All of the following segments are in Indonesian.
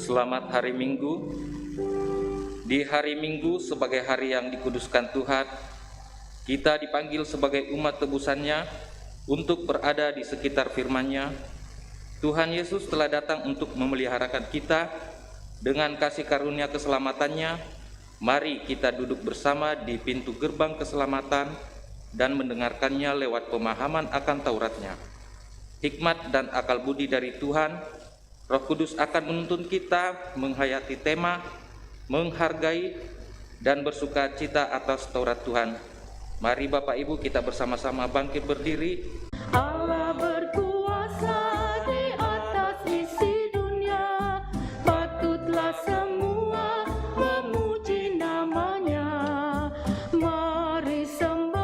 Selamat hari Minggu. Di hari Minggu sebagai hari yang dikuduskan Tuhan, kita dipanggil sebagai umat tebusannya untuk berada di sekitar firman-Nya. Tuhan Yesus telah datang untuk memeliharakan kita dengan kasih karunia keselamatannya. Mari kita duduk bersama di pintu gerbang keselamatan dan mendengarkannya lewat pemahaman akan Tauratnya. Hikmat dan akal budi dari Tuhan. Roh Kudus akan menuntun kita menghayati tema, menghargai, dan bersuka cita atas Taurat Tuhan. Mari Bapak Ibu kita bersama-sama bangkit berdiri. Allah berkuasa di atas isi dunia, patutlah semua memuji namanya. Mari sembah.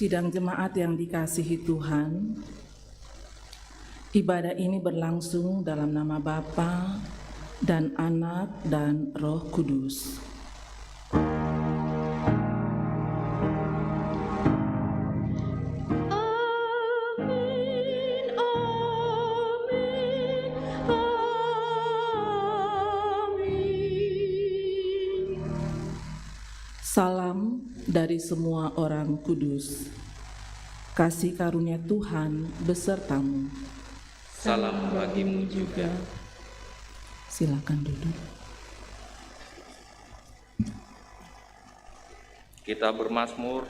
Sidang jemaat yang dikasihi Tuhan, ibadah ini berlangsung dalam nama Bapa dan Anak dan Roh Kudus. Amin, amin, amin. Salam dari semua orang kudus. Kasih karunia Tuhan besertamu. Salam bagimu juga. Silakan duduk. Kita bermazmur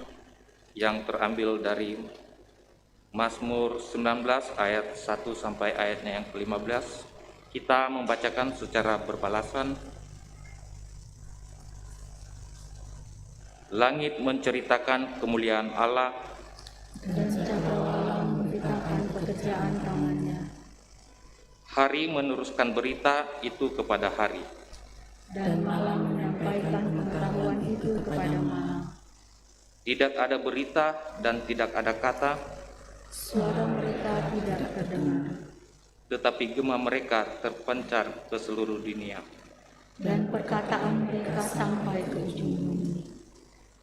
yang terambil dari Mazmur 19 ayat 1 sampai ayatnya yang ke-15. Kita membacakan secara berbalasan. Langit menceritakan kemuliaan Allah, Dan cakrawala memberitakan pekerjaan tangannya, hari meneruskan berita itu kepada hari. dan malam menyampaikan pengetahuan itu kepada malam. Tidak ada berita dan tidak ada kata, Suara mereka tidak terdengar, tetapi gema mereka terpencar ke seluruh dunia. dan perkataan mereka sampai ke ujung bumi.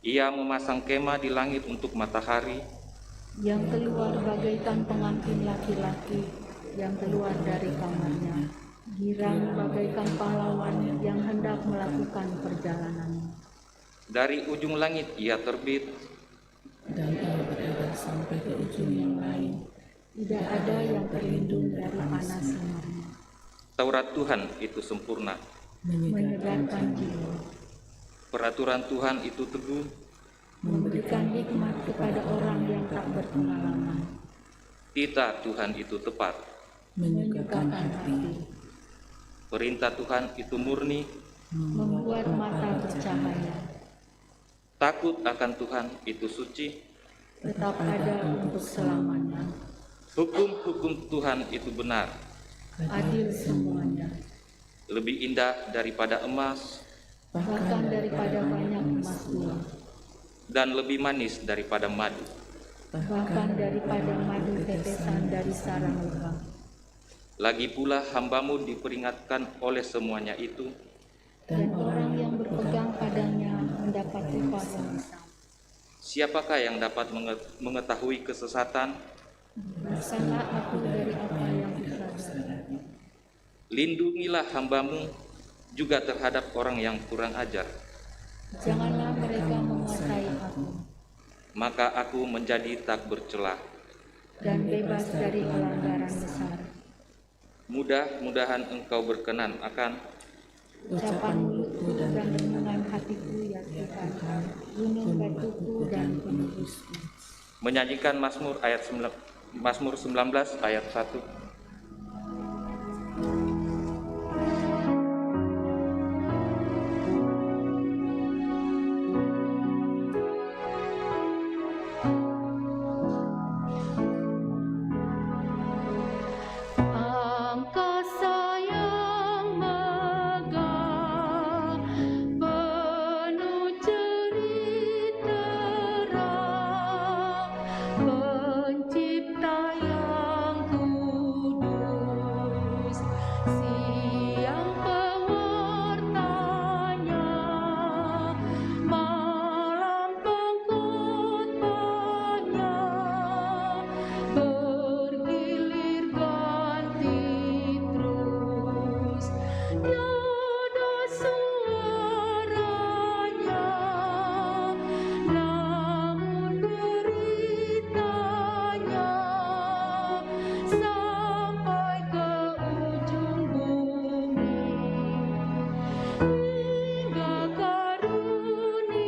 Ia memasang kemah di langit untuk matahari, Yang keluar bagaikan pengantin laki-laki yang keluar dari kamarnya, girang bagaikan pahlawan yang hendak melakukan perjalanan. dari ujung langit ia terbit, Dan ia beredar sampai ke ujung yang lain. Tidak ada yang terlindung dari panas sinarnya, Taurat Tuhan itu sempurna, menyegarkan jiwa, peraturan Tuhan itu teguh, memberikan hikmat kepada orang yang tak berpengalaman, titah Tuhan itu tepat, Menyukakan hati. perintah Tuhan itu murni, membuat mata bercahaya, takut akan Tuhan itu suci, tetap ada untuk selamanya, hukum-hukum Tuhan itu benar, adil semuanya, lebih indah daripada emas, bahkan daripada banyak emas tua, dan lebih manis daripada madu. bahkan daripada madu tetesan dari sarang lebah. Lagi pula hambamu diperingatkan oleh semuanya itu, Dan orang yang berpegang padanya mendapat upah yang besar. siapakah yang dapat mengetahui kesesatan? Bersama aku dari apa yang dipelajari. Lindungilah hambamu juga terhadap orang yang kurang ajar, Janganlah mereka menguasai aku, maka aku menjadi tak bercelah. dan bebas dari pelanggaran besar. Mudah-mudahan engkau berkenan akan Ucapan mulutku dan renungan hatiku ya Tuhan, gunung batuku dan penebusku. menyanyikan Mazmur 19 ayat 1. Angkasa yang megah, penuh cerita terang, Pencipta yang kudus, siang pewartanya, malam pengkhotbahnya, bergilir ganti terus, tiada suaranya, namun beritanya sampai ke ujung bumi, hingga karunia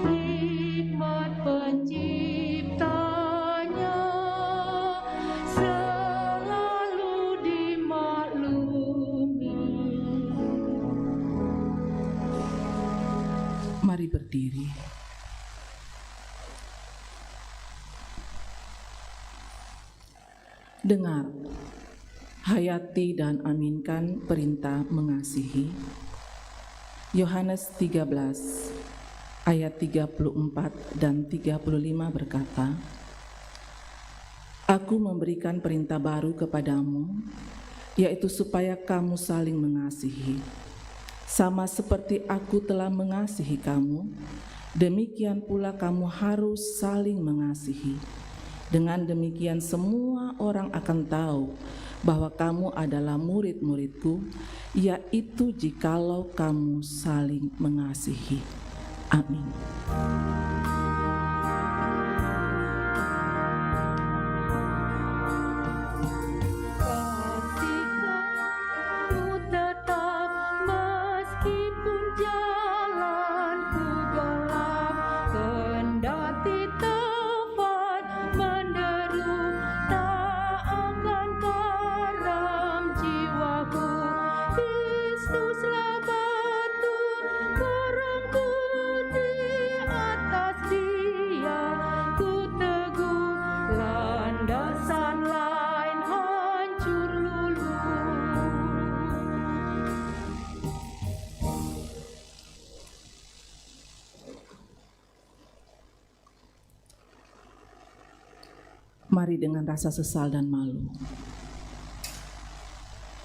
hikmat penciptanya selalu dimaklumi. Mari berdiri. Dengar, hayati dan aminkan perintah mengasihi. Yohanes 13 ayat 34 dan 35 berkata, Aku memberikan perintah baru kepadamu, yaitu supaya kamu saling mengasihi. Sama seperti aku telah mengasihi kamu, demikian pula kamu harus saling mengasihi. Dengan demikian semua orang akan tahu bahwa kamu adalah murid-muridku, yaitu jikalau kamu saling mengasihi. Amin. Mari dengan rasa sesal dan malu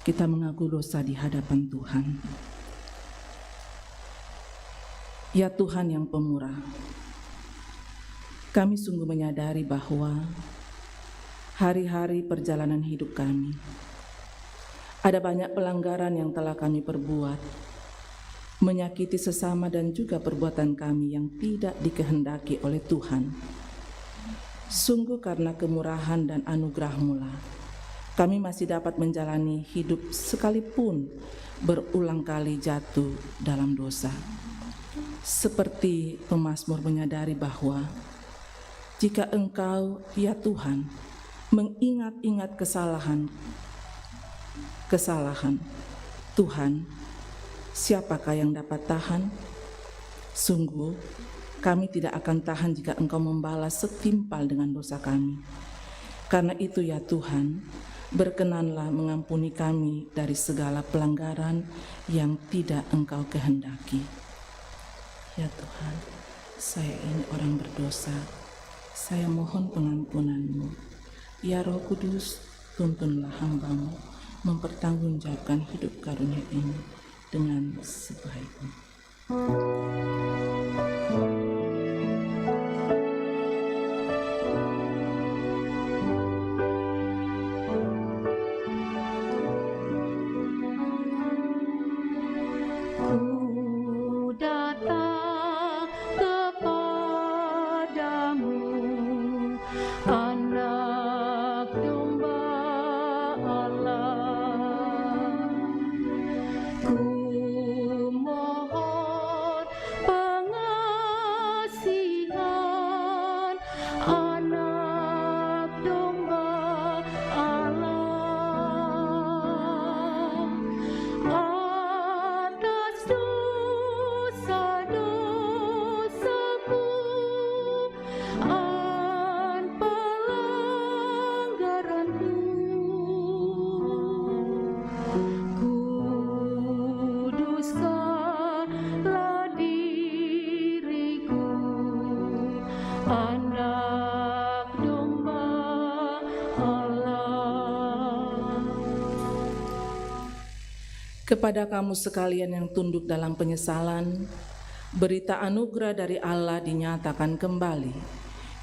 kita mengaku dosa di hadapan Tuhan. Ya Tuhan yang pemurah, kami sungguh menyadari bahwa hari-hari perjalanan hidup kami ada banyak pelanggaran yang telah kami perbuat, menyakiti sesama dan juga perbuatan kami yang tidak dikehendaki oleh Tuhan. Sungguh karena kemurahan dan anugerah-Mu lah, kami masih dapat menjalani hidup sekalipun berulang kali jatuh dalam dosa. Seperti pemazmur menyadari bahwa jika Engkau, ya Tuhan, mengingat-ingat kesalahan Tuhan, siapakah yang dapat tahan? Sungguh kami tidak akan tahan jika Engkau membalas setimpal dengan dosa kami. Karena itu ya Tuhan, berkenanlah mengampuni kami dari segala pelanggaran yang tidak Engkau kehendaki. Ya Tuhan, saya ini orang berdosa, saya mohon pengampunan-Mu. Ya Roh Kudus, tuntunlah hamba-Mu mempertanggungjawabkan hidup karunia ini dengan sebaiknya. Kepada kamu sekalian yang tunduk dalam penyesalan, berita anugerah dari Allah dinyatakan kembali.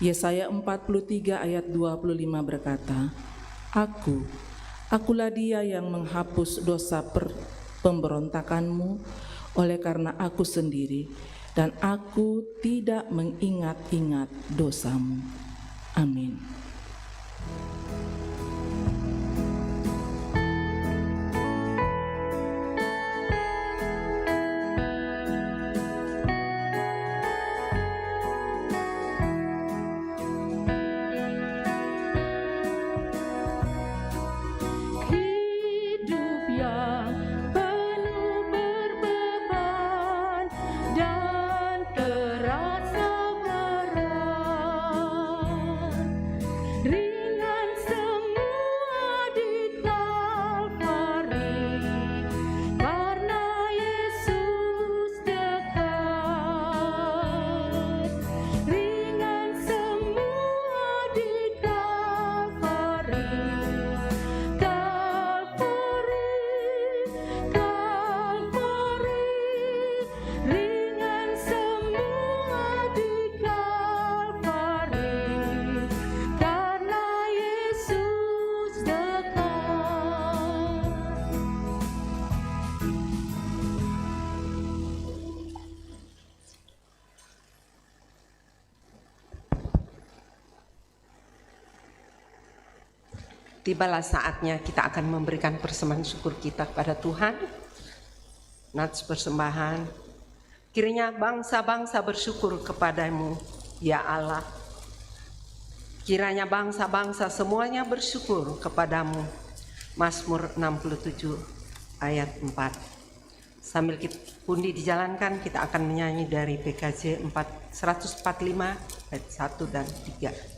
Yesaya 43 ayat 25 berkata, Akulah dia yang menghapus dosa pemberontakanmu oleh karena aku sendiri, dan aku tidak mengingat-ingat dosamu. Amin. tibalah saatnya kita akan memberikan persembahan syukur kita kepada Tuhan. Nats persembahan. Kiranya bangsa-bangsa bersyukur kepadamu, ya Allah. Kiranya bangsa-bangsa semuanya bersyukur kepadamu. Mazmur 67 ayat 4. Sambil pundi dijalankan, kita akan menyanyi dari PKJ 145 ayat 1 dan 3.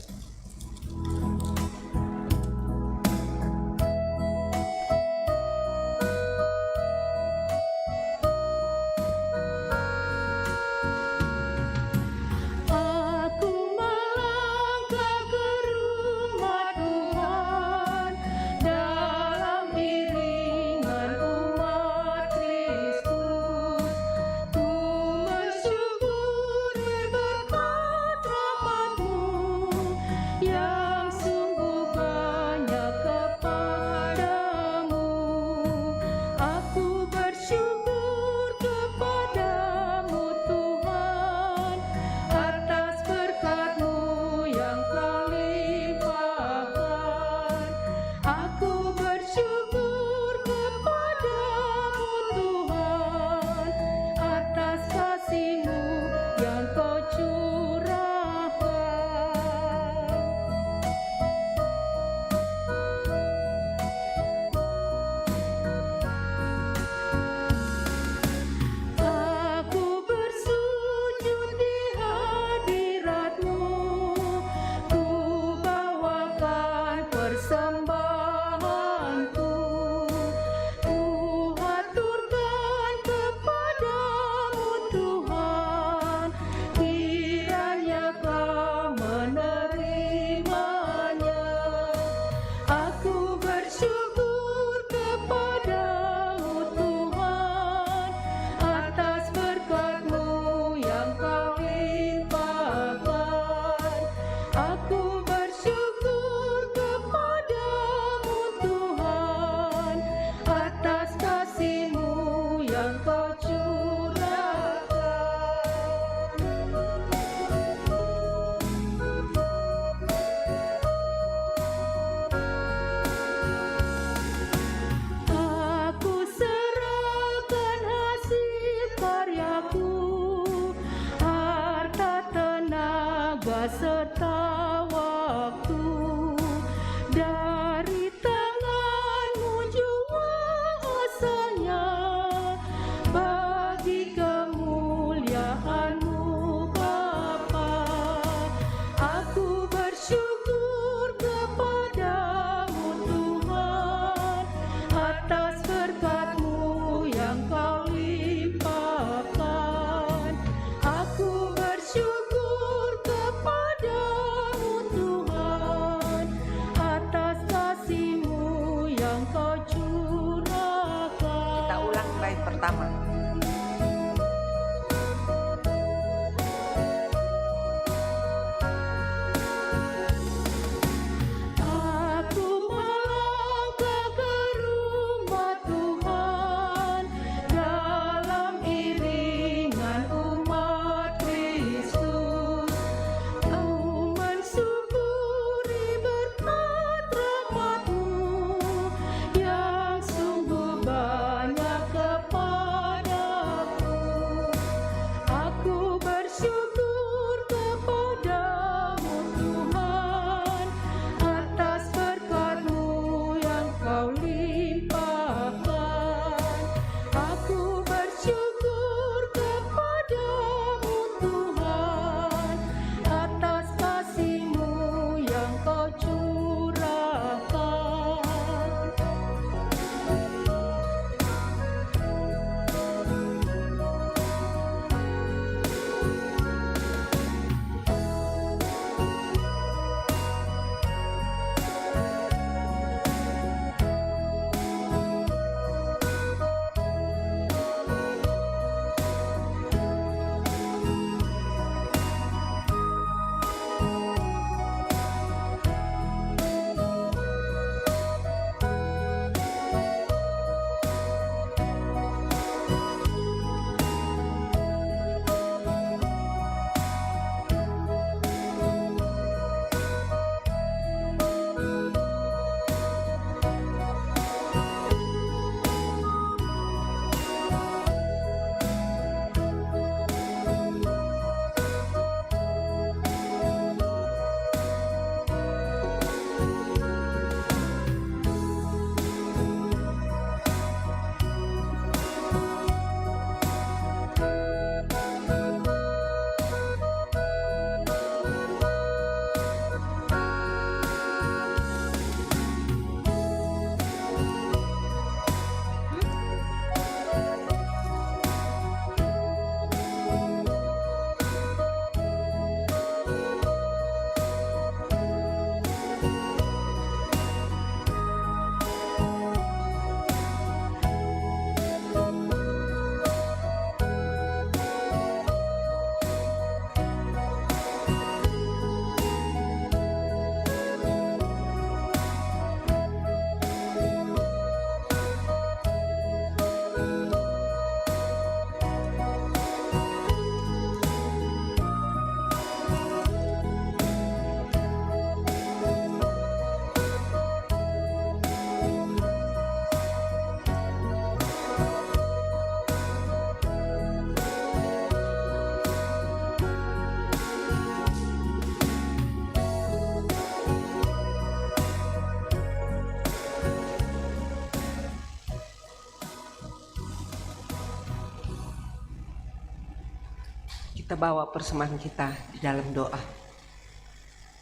kita bawa persembahan kita di dalam doa.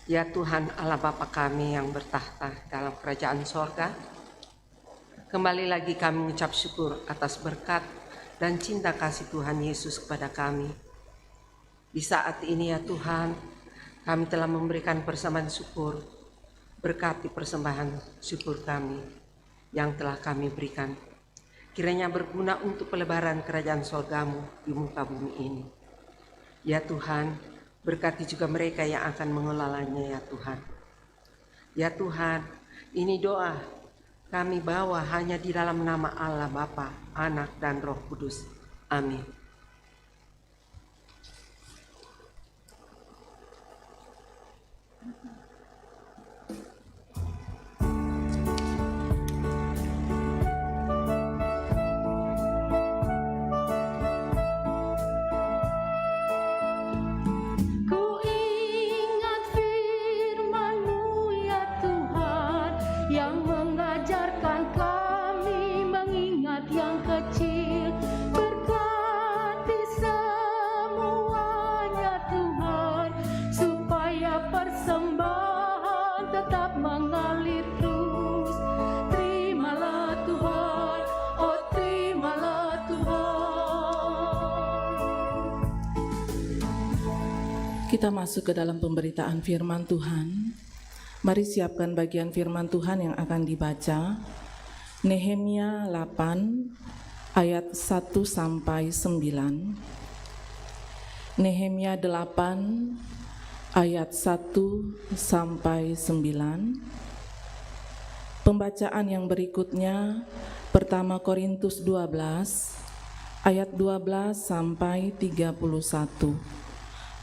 Ya Tuhan Allah Bapa kami yang bertahta dalam kerajaan sorga, kembali lagi kami mengucap syukur atas berkat dan cinta kasih Tuhan Yesus kepada kami. Di saat ini ya Tuhan, kami telah memberikan persembahan syukur. Berkati persembahan syukur kami yang telah kami berikan. Kiranya berguna untuk pelebaran kerajaan sorgamu di muka bumi ini. Ya Tuhan, berkati juga mereka yang akan mengelolanya ya Tuhan. Ya Tuhan, ini doa kami bawa hanya di dalam nama Allah Bapa, Anak dan Roh Kudus. Amin. Ku ingat firman-Mu ya Tuhan, yang mengajarkan kami mengingat yang kecil. Berkati semuanya Tuhan, supaya persembahan tetap mengalir terus. Terimalah Tuhan, oh terimalah Tuhan. Kita masuk ke dalam pemberitaan firman Tuhan. Mari siapkan bagian firman Tuhan yang akan dibaca. Nehemia 8 ayat 1 sampai 9. Nehemia 8 ayat 1 sampai 9. Pembacaan yang berikutnya pertama Korintus 12 ayat 12 sampai 31.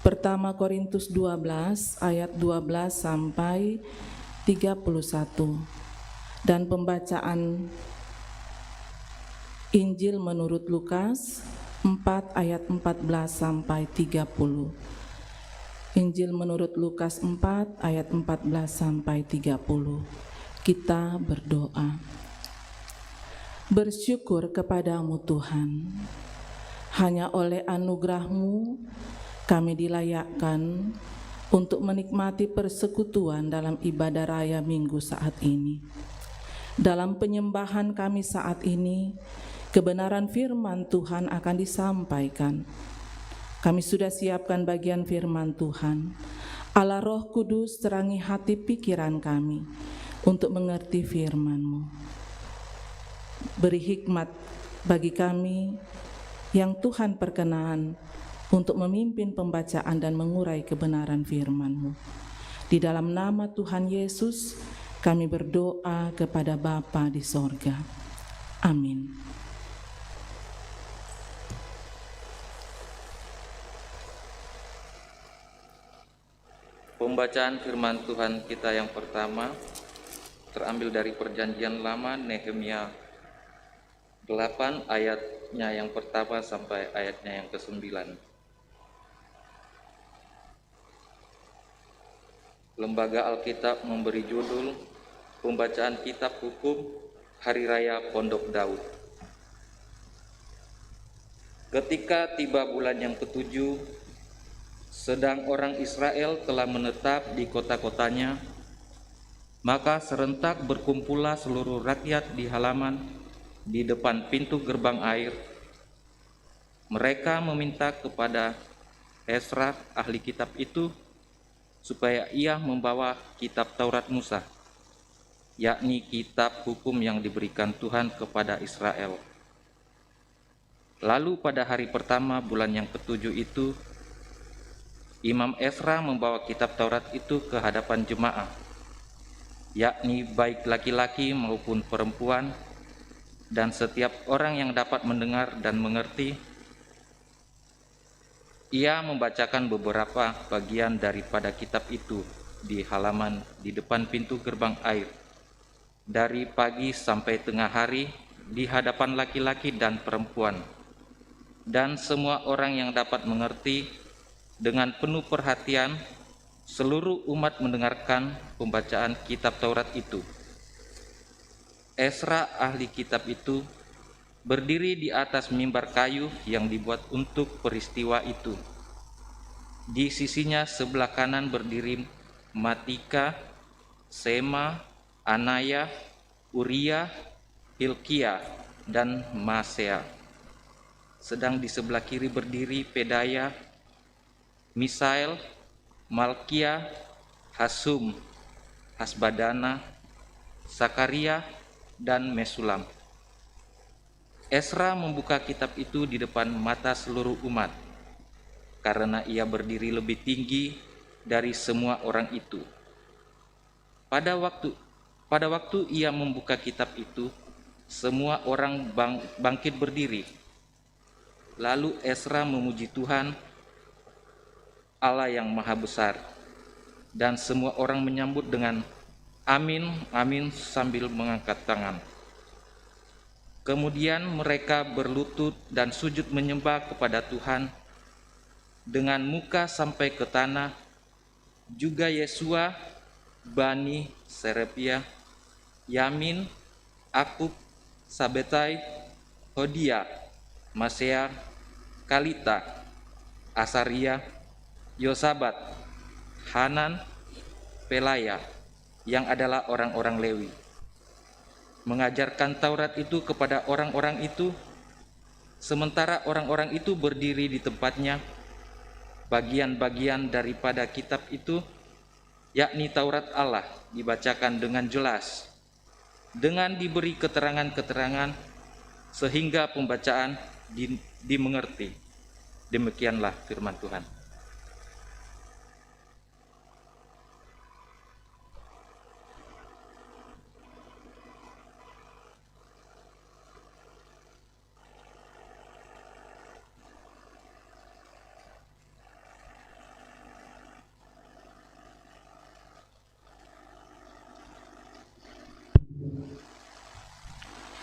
Pertama Korintus 12 ayat 12 sampai 31. Dan pembacaan Injil menurut Lukas 4 ayat 14 sampai 30. Injil menurut Lukas 4 ayat 14 sampai 30. Kita berdoa. Bersyukur kepadamu Tuhan, hanya oleh anugerah-Mu kami dilayakkan untuk menikmati persekutuan dalam ibadah raya Minggu saat ini. Dalam penyembahan kami saat ini, kebenaran firman Tuhan akan disampaikan. Kami sudah siapkan bagian firman Tuhan. Allah Roh Kudus terangi hati pikiran kami untuk mengerti firman-Mu. Beri hikmat bagi kami yang Tuhan perkenan untuk memimpin pembacaan dan mengurai kebenaran firman-Mu. Di dalam nama Tuhan Yesus, kami berdoa kepada Bapa di sorga. Amin. Pembacaan firman Tuhan kita yang pertama terambil dari Perjanjian Lama, Nehemia 8 ayatnya yang pertama sampai ayatnya yang ke-9. Lembaga Alkitab memberi judul Pembacaan Kitab Hukum Hari Raya Pondok Daud. Ketika tiba bulan yang ke-7, sedang orang Israel telah menetap di kota-kotanya, maka serentak berkumpullah seluruh rakyat di halaman di depan pintu gerbang air. Mereka meminta kepada Ezra, ahli kitab itu, supaya ia membawa kitab Taurat Musa, yakni kitab hukum yang diberikan Tuhan kepada Israel. Lalu pada hari pertama bulan yang ke-7 itu, Imam Ezra membawa kitab Taurat itu ke hadapan jemaah, yakni baik laki-laki maupun perempuan, dan setiap orang yang dapat mendengar dan mengerti. Ia membacakan beberapa bagian daripada kitab itu di halaman di depan pintu gerbang air, dari pagi sampai tengah hari di hadapan laki-laki dan perempuan, dan semua orang yang dapat mengerti. Dengan penuh perhatian, seluruh umat mendengarkan pembacaan kitab Taurat itu. Ezra, ahli kitab itu, berdiri di atas mimbar kayu yang dibuat untuk peristiwa itu. Di sisinya sebelah kanan berdiri Matika, Sema, Anaya, Uria, Hilkia, dan Masea. Sedang di sebelah kiri berdiri Pedaya, Misael, Malkia, Hasum, Hasbadana, Sakaria, dan Mesulam. Esra membuka kitab itu di depan mata seluruh umat, karena ia berdiri lebih tinggi dari semua orang itu. Pada waktu ia membuka kitab itu, semua orang bangkit berdiri. Lalu Esra memuji Tuhan, Allah yang Maha Besar, dan semua orang menyambut dengan amin, amin sambil mengangkat tangan. Kemudian mereka berlutut dan sujud menyembah kepada Tuhan dengan muka sampai ke tanah. Juga Yesua, Bani, Serepia, Yamin, Akub, Sabetai, Hodia, Masea, Kalita, Asaria, Yosabat, Hanan, Pelaya, yang adalah orang-orang Lewi, mengajarkan Taurat itu kepada orang-orang itu. Sementara orang-orang itu berdiri di tempatnya, bagian-bagian daripada kitab itu, yakni Taurat Allah, dibacakan dengan jelas, dengan diberi keterangan-keterangan, sehingga pembacaan dimengerti. Demikianlah firman Tuhan.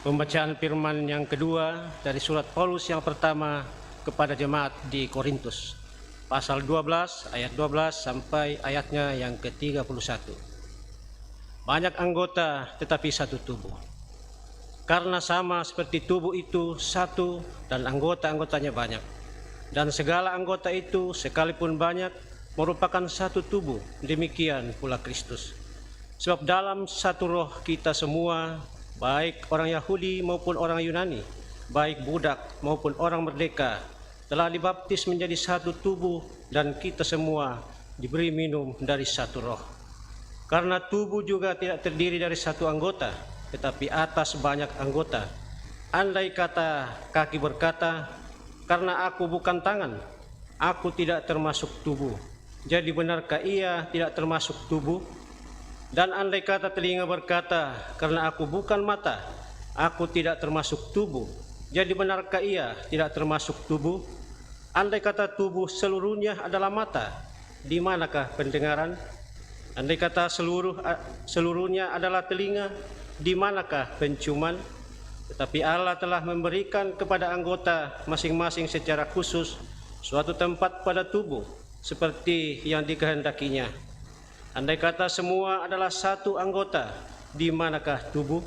Pembacaan firman yang kedua dari surat Paulus yang pertama kepada jemaat di Korintus, pasal 12 ayat 12 sampai ayatnya yang ke-31. Banyak anggota tetapi satu tubuh. Karena sama seperti tubuh itu satu dan anggota-anggotanya banyak. Dan segala anggota itu sekalipun banyak merupakan satu tubuh, demikian pula Kristus. Sebab dalam satu roh kita semua, baik orang Yahudi maupun orang Yunani, baik budak maupun orang merdeka, telah dibaptis menjadi satu tubuh, dan kita semua diberi minum dari satu roh. Karena tubuh juga tidak terdiri dari satu anggota, tetapi atas banyak anggota. Andai kata kaki berkata, karena aku bukan tangan, aku tidak termasuk tubuh, jadi benarkah ia tidak termasuk tubuh? Dan andai kata telinga berkata, karena aku bukan mata, aku tidak termasuk tubuh, jadi benarkah ia tidak termasuk tubuh? Andai kata tubuh seluruhnya adalah mata, di manakah pendengaran? Andai kata seluruhnya adalah telinga, di manakah penciuman? Tetapi Allah telah memberikan kepada anggota masing-masing secara khusus suatu tempat pada tubuh, seperti yang dikehendakinya. Andai kata semua adalah satu anggota, di manakah tubuh?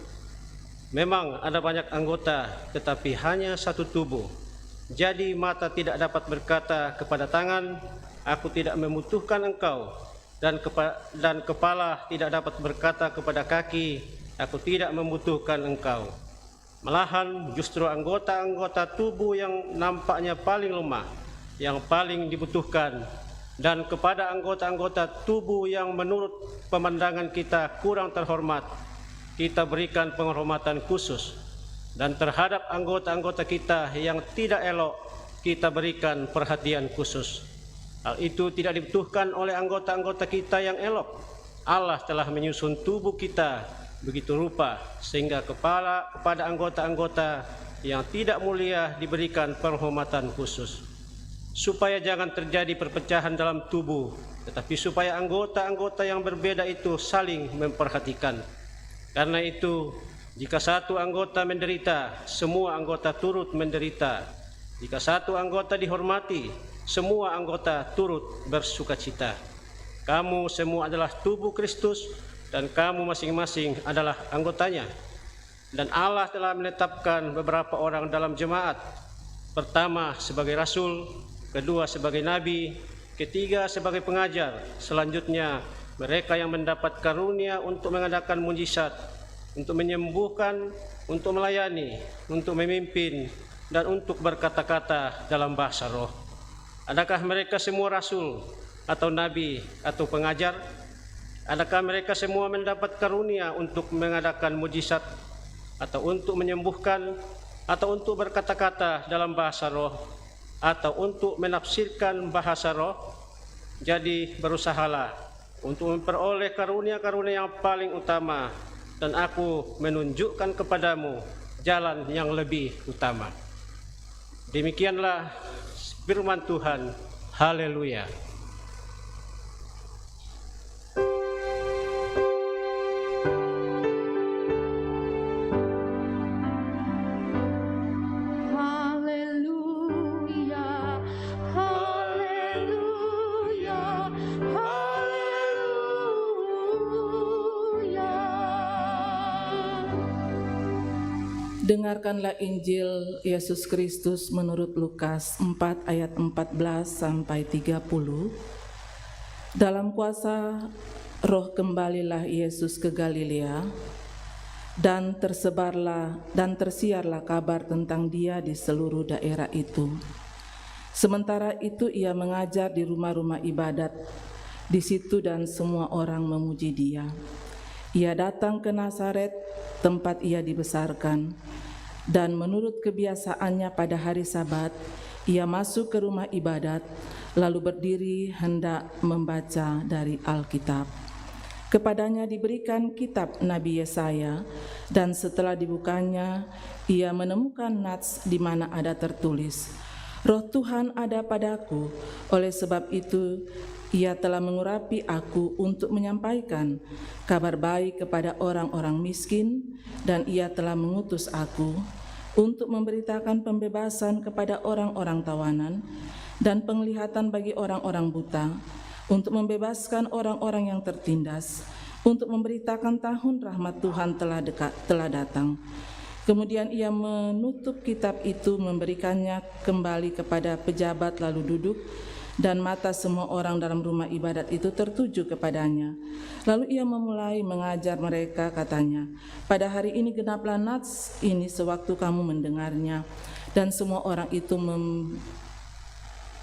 Memang ada banyak anggota, tetapi hanya satu tubuh. Jadi mata tidak dapat berkata kepada tangan, aku tidak membutuhkan engkau, dan kepala tidak dapat berkata kepada kaki, aku tidak membutuhkan engkau. Malahan justru anggota-anggota tubuh yang nampaknya paling lemah, yang paling dibutuhkan, dan kepada anggota-anggota tubuh yang menurut pemandangan kita kurang terhormat, kita berikan penghormatan khusus, dan terhadap anggota-anggota kita yang tidak elok, kita berikan perhatian khusus. Hal itu tidak dibutuhkan oleh anggota-anggota kita yang elok. Allah telah menyusun tubuh kita begitu rupa, sehingga kepada anggota-anggota yang tidak mulia diberikan penghormatan khusus, supaya jangan terjadi perpecahan dalam tubuh, tetapi supaya anggota-anggota yang berbeda itu saling memperhatikan. Karena itu, jika satu anggota menderita, semua anggota turut menderita. Jika satu anggota dihormati, semua anggota turut bersukacita. Kamu semua adalah tubuh Kristus, dan kamu masing-masing adalah anggotanya. Dan Allah telah menetapkan beberapa orang dalam jemaat, pertama sebagai rasul, kedua sebagai nabi, ketiga sebagai pengajar, selanjutnya mereka yang mendapat karunia untuk mengadakan mujizat, untuk menyembuhkan, untuk melayani, untuk memimpin, dan untuk berkata-kata dalam bahasa roh. Adakah mereka semua rasul, atau nabi, atau pengajar? Adakah mereka semua mendapat karunia untuk mengadakan mujizat, atau untuk menyembuhkan, atau untuk berkata-kata dalam bahasa roh, atau untuk menafsirkan bahasa roh? Jadi berusahalah untuk memperoleh karunia-karunia yang paling utama, dan aku menunjukkan kepadamu jalan yang lebih utama. Demikianlah firman Tuhan. Haleluya. Haleluya, haleluya, haleluya. Dengarkanlah Injil Yesus Kristus menurut Lukas 4 ayat 14 sampai 30. Dalam kuasa Roh kembalilah Yesus ke Galilea, dan tersiarlah kabar tentang Dia di seluruh daerah itu. Sementara itu ia mengajar di rumah-rumah ibadat di situ dan semua orang memuji Dia. Ia datang ke Nazaret, tempat ia dibesarkan, dan menurut kebiasaannya pada hari Sabat, ia masuk ke rumah ibadat, lalu berdiri hendak membaca dari Alkitab. Kepadanya diberikan kitab Nabi Yesaya, dan setelah dibukanya, ia menemukan nats di mana ada tertulis, Roh Tuhan ada padaku, oleh sebab itu ia telah mengurapi aku untuk menyampaikan kabar baik kepada orang-orang miskin, dan ia telah mengutus aku untuk memberitakan pembebasan kepada orang-orang tawanan dan penglihatan bagi orang-orang buta, untuk membebaskan orang-orang yang tertindas, untuk memberitakan tahun rahmat Tuhan telah datang. Kemudian ia menutup kitab itu, memberikannya kembali kepada pejabat, lalu duduk, dan mata semua orang dalam rumah ibadat itu tertuju kepadanya. Lalu ia memulai mengajar mereka, katanya, pada hari ini genaplah nats ini sewaktu kamu mendengarnya. Dan semua orang itu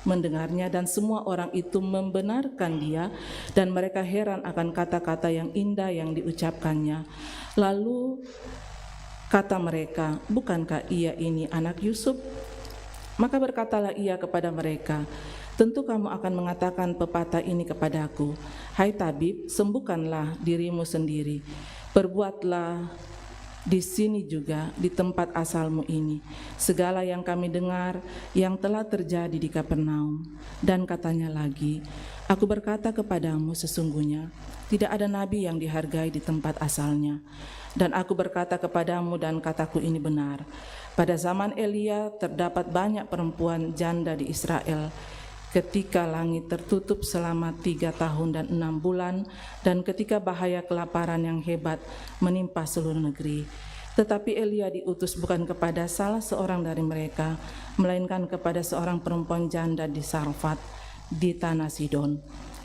mendengarnya, dan semua orang itu membenarkan dia, dan mereka heran akan kata-kata yang indah yang diucapkannya. Lalu kata mereka, bukankah ia ini anak Yusuf? Maka berkatalah ia kepada mereka, tentu kamu akan mengatakan pepatah ini kepadaku, hai tabib, sembuhkanlah dirimu sendiri, perbuatlah di sini juga, di tempat asalmu ini, segala yang kami dengar yang telah terjadi di Kapernaum. Dan katanya lagi, aku berkata kepadamu, sesungguhnya tidak ada nabi yang dihargai di tempat asalnya. Dan aku berkata kepadamu, dan kataku ini benar, pada zaman Elia terdapat banyak perempuan janda di Israel, ketika langit tertutup selama 3 tahun dan 6 bulan, dan ketika bahaya kelaparan yang hebat menimpa seluruh negeri. Tetapi Elia diutus bukan kepada salah seorang dari mereka, melainkan kepada seorang perempuan janda di Sarfat, di tanah Sidon.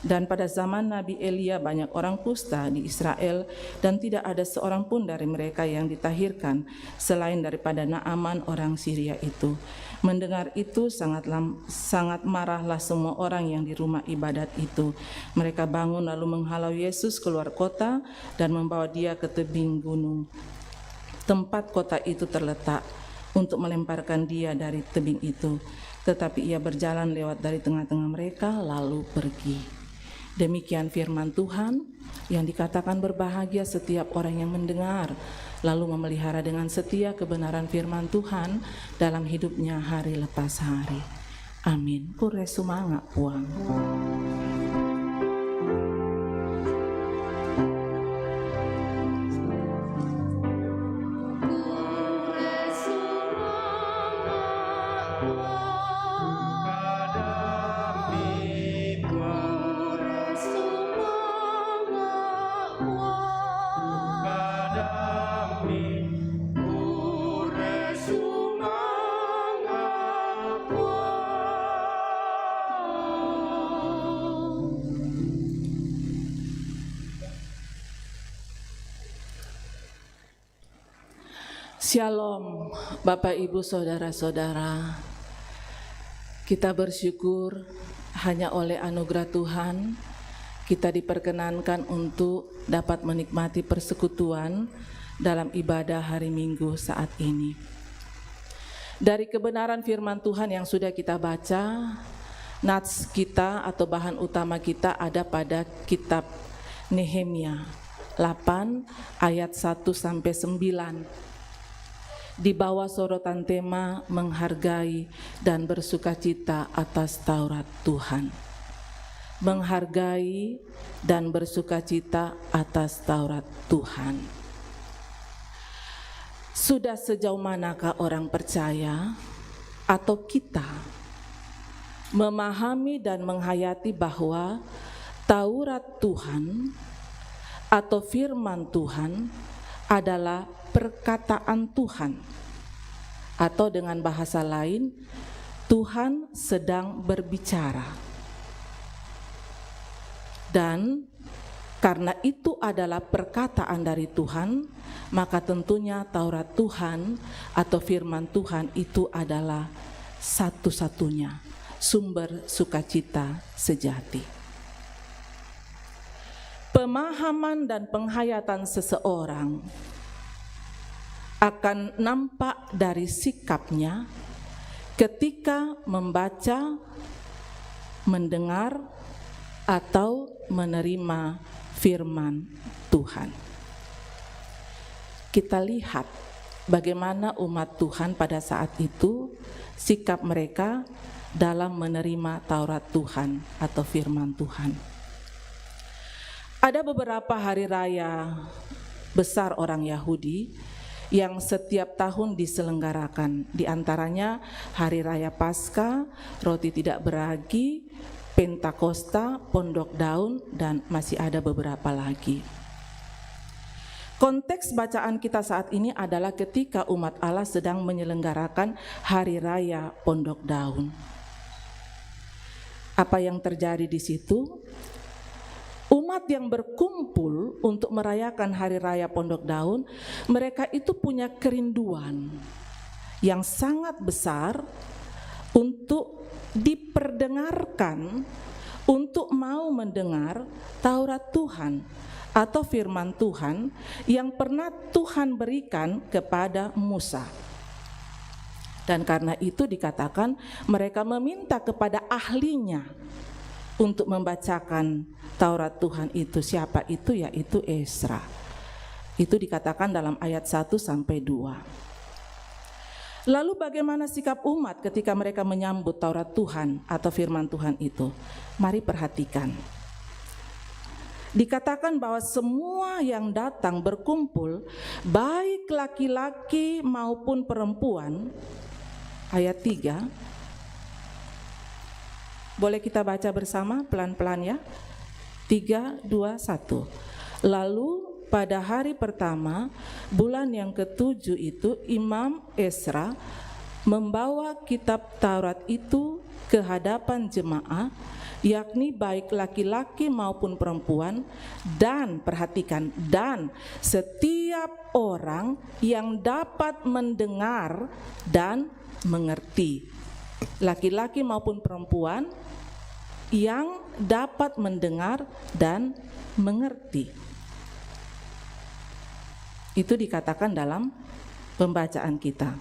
Dan pada zaman Nabi Elia banyak orang kusta di Israel, dan tidak ada seorang pun dari mereka yang ditahirkan, selain daripada Naaman orang Syria itu. Mendengar itu sangat marahlah semua orang yang di rumah ibadat itu. Mereka bangun lalu menghalau Yesus keluar kota dan membawa dia ke tebing gunung, tempat kota itu terletak, untuk melemparkan dia dari tebing itu. Tetapi ia berjalan lewat dari tengah-tengah mereka lalu pergi. Demikian firman Tuhan, yang dikatakan berbahagia setiap orang yang mendengar, lalu memelihara dengan setia kebenaran firman Tuhan dalam hidupnya hari lepas hari. Amin. Kure sumanga puang. Shalom, Bapak, Ibu, Saudara-saudara. Kita bersyukur hanya oleh anugerah Tuhan kita diperkenankan untuk dapat menikmati persekutuan dalam ibadah hari Minggu saat ini. Dari kebenaran firman Tuhan yang sudah kita baca, nats kita atau bahan utama kita ada pada kitab Nehemia 8 ayat 1 sampai 9. Di bawah sorotan tema menghargai dan bersukacita atas Taurat Tuhan. Menghargai dan bersukacita atas Taurat Tuhan. Sudah sejauh manakah orang percaya atau kita memahami dan menghayati bahwa Taurat Tuhan atau firman Tuhan adalah perkataan Tuhan, atau dengan bahasa lain, Tuhan sedang berbicara. Dan karena itu adalah perkataan dari Tuhan, maka tentunya Taurat Tuhan atau firman Tuhan itu adalah satu-satunya sumber sukacita sejati. Pemahaman dan penghayatan seseorang akan nampak dari sikapnya ketika membaca, mendengar, atau menerima firman Tuhan. Kita lihat bagaimana umat Tuhan pada saat itu, sikap mereka dalam menerima Taurat Tuhan atau firman Tuhan. Ada beberapa hari raya besar orang Yahudi yang setiap tahun diselenggarakan, di antaranya Hari Raya Paskah, Roti Tidak Beragi, Pentakosta, Pondok Daun, dan masih ada beberapa lagi. Konteks bacaan kita saat ini adalah ketika umat Allah sedang menyelenggarakan Hari Raya Pondok Daun. Apa yang terjadi di situ? Umat yang berkumpul untuk merayakan Hari Raya Pondok Daun, mereka itu punya kerinduan yang sangat besar untuk diperdengarkan, untuk mau mendengar Taurat Tuhan atau firman Tuhan yang pernah Tuhan berikan kepada Musa. Dan karena itu dikatakan mereka meminta kepada ahlinya untuk membacakan Taurat Tuhan itu. Siapa itu? Yaitu Ezra. Itu dikatakan dalam ayat 1 sampai 2. Lalu bagaimana sikap umat ketika mereka menyambut Taurat Tuhan atau firman Tuhan itu? Mari perhatikan. Dikatakan bahwa semua yang datang berkumpul, baik laki-laki maupun perempuan, ayat 3. Boleh kita baca bersama pelan-pelan ya? 3, 2, 1. Lalu pada hari pertama, bulan yang ke-7 itu, Imam Ezra membawa kitab Taurat itu ke hadapan jemaah, yakni baik laki-laki maupun perempuan, dan perhatikan, dan setiap orang yang dapat mendengar dan mengerti. Laki-laki maupun perempuan yang dapat mendengar dan mengerti. Itu dikatakan dalam pembacaan kita.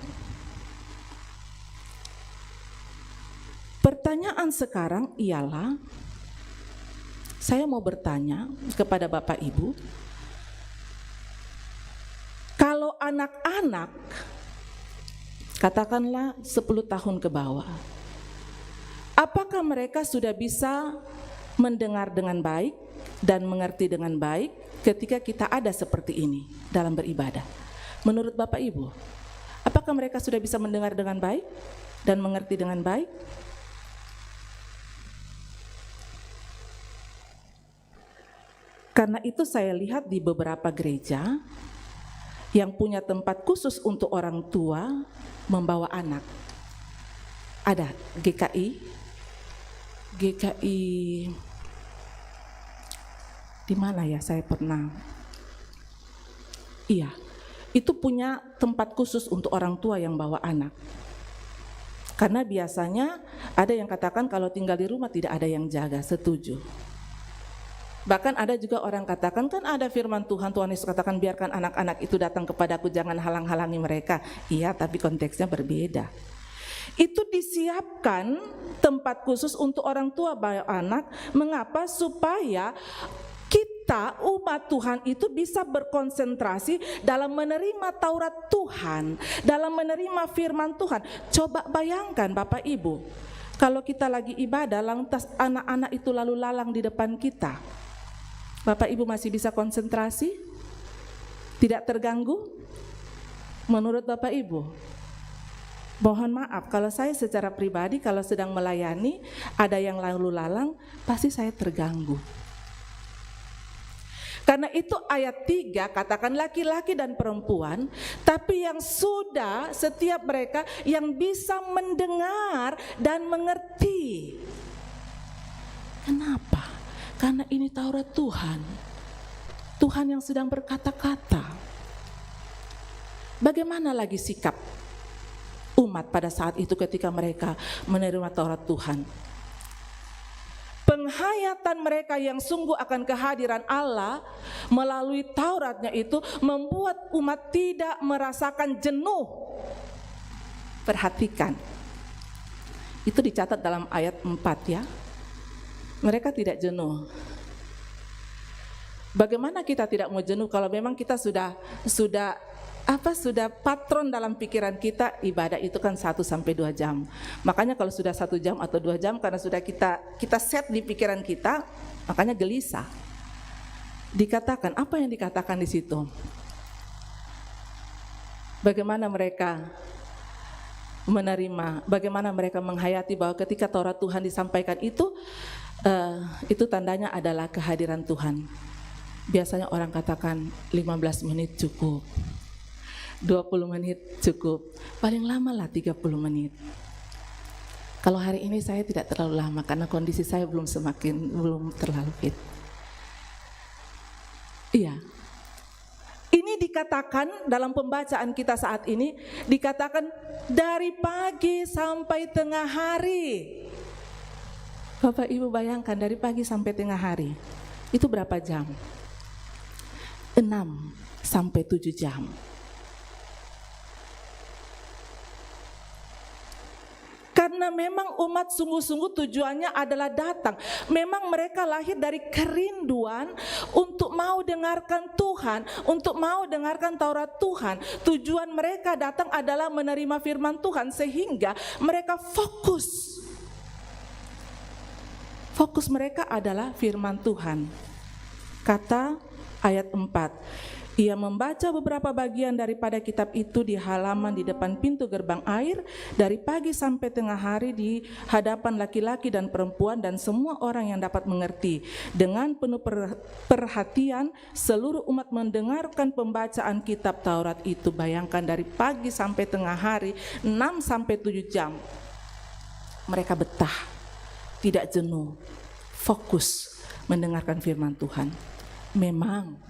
Pertanyaan sekarang ialah, saya mau bertanya kepada Bapak Ibu, kalau anak-anak, katakanlah 10 tahun ke bawah, apakah mereka sudah bisa mendengar dengan baik dan mengerti dengan baik ketika kita ada seperti ini dalam beribadah? Menurut Bapak Ibu, apakah mereka sudah bisa mendengar dengan baik dan mengerti dengan baik? Karena itu saya lihat di beberapa gereja yang punya tempat khusus untuk orang tua membawa anak. Ada GKI di mana ya, saya pernah, iya, itu punya tempat khusus untuk orang tua yang bawa anak. Karena biasanya ada yang katakan kalau tinggal di rumah tidak ada yang jaga, setuju. Bahkan ada juga orang katakan, kan ada firman Tuhan, Tuhan Yesus katakan biarkan anak-anak itu datang kepadaku, jangan halang-halangi mereka. Iya, tapi konteksnya berbeda. Itu disiapkan tempat khusus untuk orang tua bawa anak. Mengapa? Supaya kita umat Tuhan itu bisa berkonsentrasi dalam menerima Taurat Tuhan, dalam menerima firman Tuhan. Coba bayangkan Bapak Ibu, kalau kita lagi ibadah lantas anak-anak itu lalu lalang di depan kita, Bapak Ibu masih bisa konsentrasi? Tidak terganggu? Menurut Bapak Ibu? Mohon maaf kalau saya secara pribadi kalau sedang melayani ada yang lalu lalang, pasti saya terganggu. Karena itu ayat 3 katakan laki-laki dan perempuan, tapi yang sudah setiap mereka yang bisa mendengar dan mengerti. Kenapa? Karena ini Taurat Tuhan. Tuhan yang sedang berkata-kata. Bagaimana lagi sikap umat pada saat itu ketika mereka menerima Taurat Tuhan? Penghayatan mereka yang sungguh akan kehadiran Allah melalui Tauratnya itu membuat umat tidak merasakan jenuh. Perhatikan, itu dicatat dalam ayat 4 ya. Mereka tidak jenuh. Bagaimana kita tidak mau jenuh kalau memang kita sudah patron dalam pikiran kita ibadah itu kan 1-2 jam. Makanya kalau sudah 1 jam atau 2 jam karena sudah kita set di pikiran kita, makanya gelisah. Dikatakan, apa yang dikatakan di situ? Bagaimana mereka menerima, bagaimana mereka menghayati bahwa ketika Taurat Tuhan disampaikan itu tandanya adalah kehadiran Tuhan. Biasanya orang katakan 15 menit cukup. 20 menit cukup, paling lama lah 30 menit. Kalau hari ini saya tidak terlalu lama karena kondisi saya belum terlalu fit. Iya. Ini dikatakan dalam pembacaan kita saat ini, dikatakan dari pagi sampai tengah hari. Bapak Ibu bayangkan dari pagi sampai tengah hari, itu berapa jam? 6-7 jam. Karena memang umat sungguh-sungguh tujuannya adalah datang. Memang mereka lahir dari kerinduan untuk mau dengarkan Tuhan, untuk mau dengarkan Taurat Tuhan. Tujuan mereka datang adalah menerima firman Tuhan sehingga mereka fokus. Fokus mereka adalah firman Tuhan. Kata ayat 4. Ia membaca beberapa bagian daripada kitab itu di halaman di depan pintu gerbang air dari pagi sampai tengah hari di hadapan laki-laki dan perempuan dan semua orang yang dapat mengerti. Dengan penuh perhatian seluruh umat mendengarkan pembacaan kitab Taurat itu. Bayangkan dari pagi sampai tengah hari 6-7 jam. Mereka betah, tidak jenuh, fokus mendengarkan firman Tuhan. Memang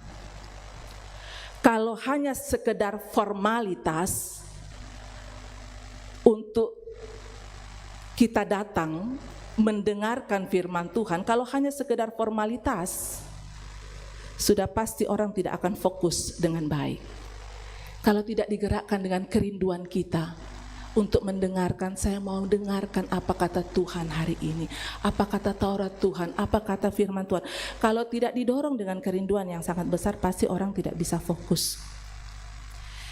kalau hanya sekedar formalitas untuk kita datang mendengarkan firman Tuhan, kalau hanya sekedar formalitas, sudah pasti orang tidak akan fokus dengan baik. Kalau tidak digerakkan dengan kerinduan kita untuk mendengarkan, saya mau dengarkan apa kata Tuhan hari ini, apa kata Taurat Tuhan, apa kata firman Tuhan. Kalau tidak didorong dengan kerinduan yang sangat besar, pasti orang tidak bisa fokus.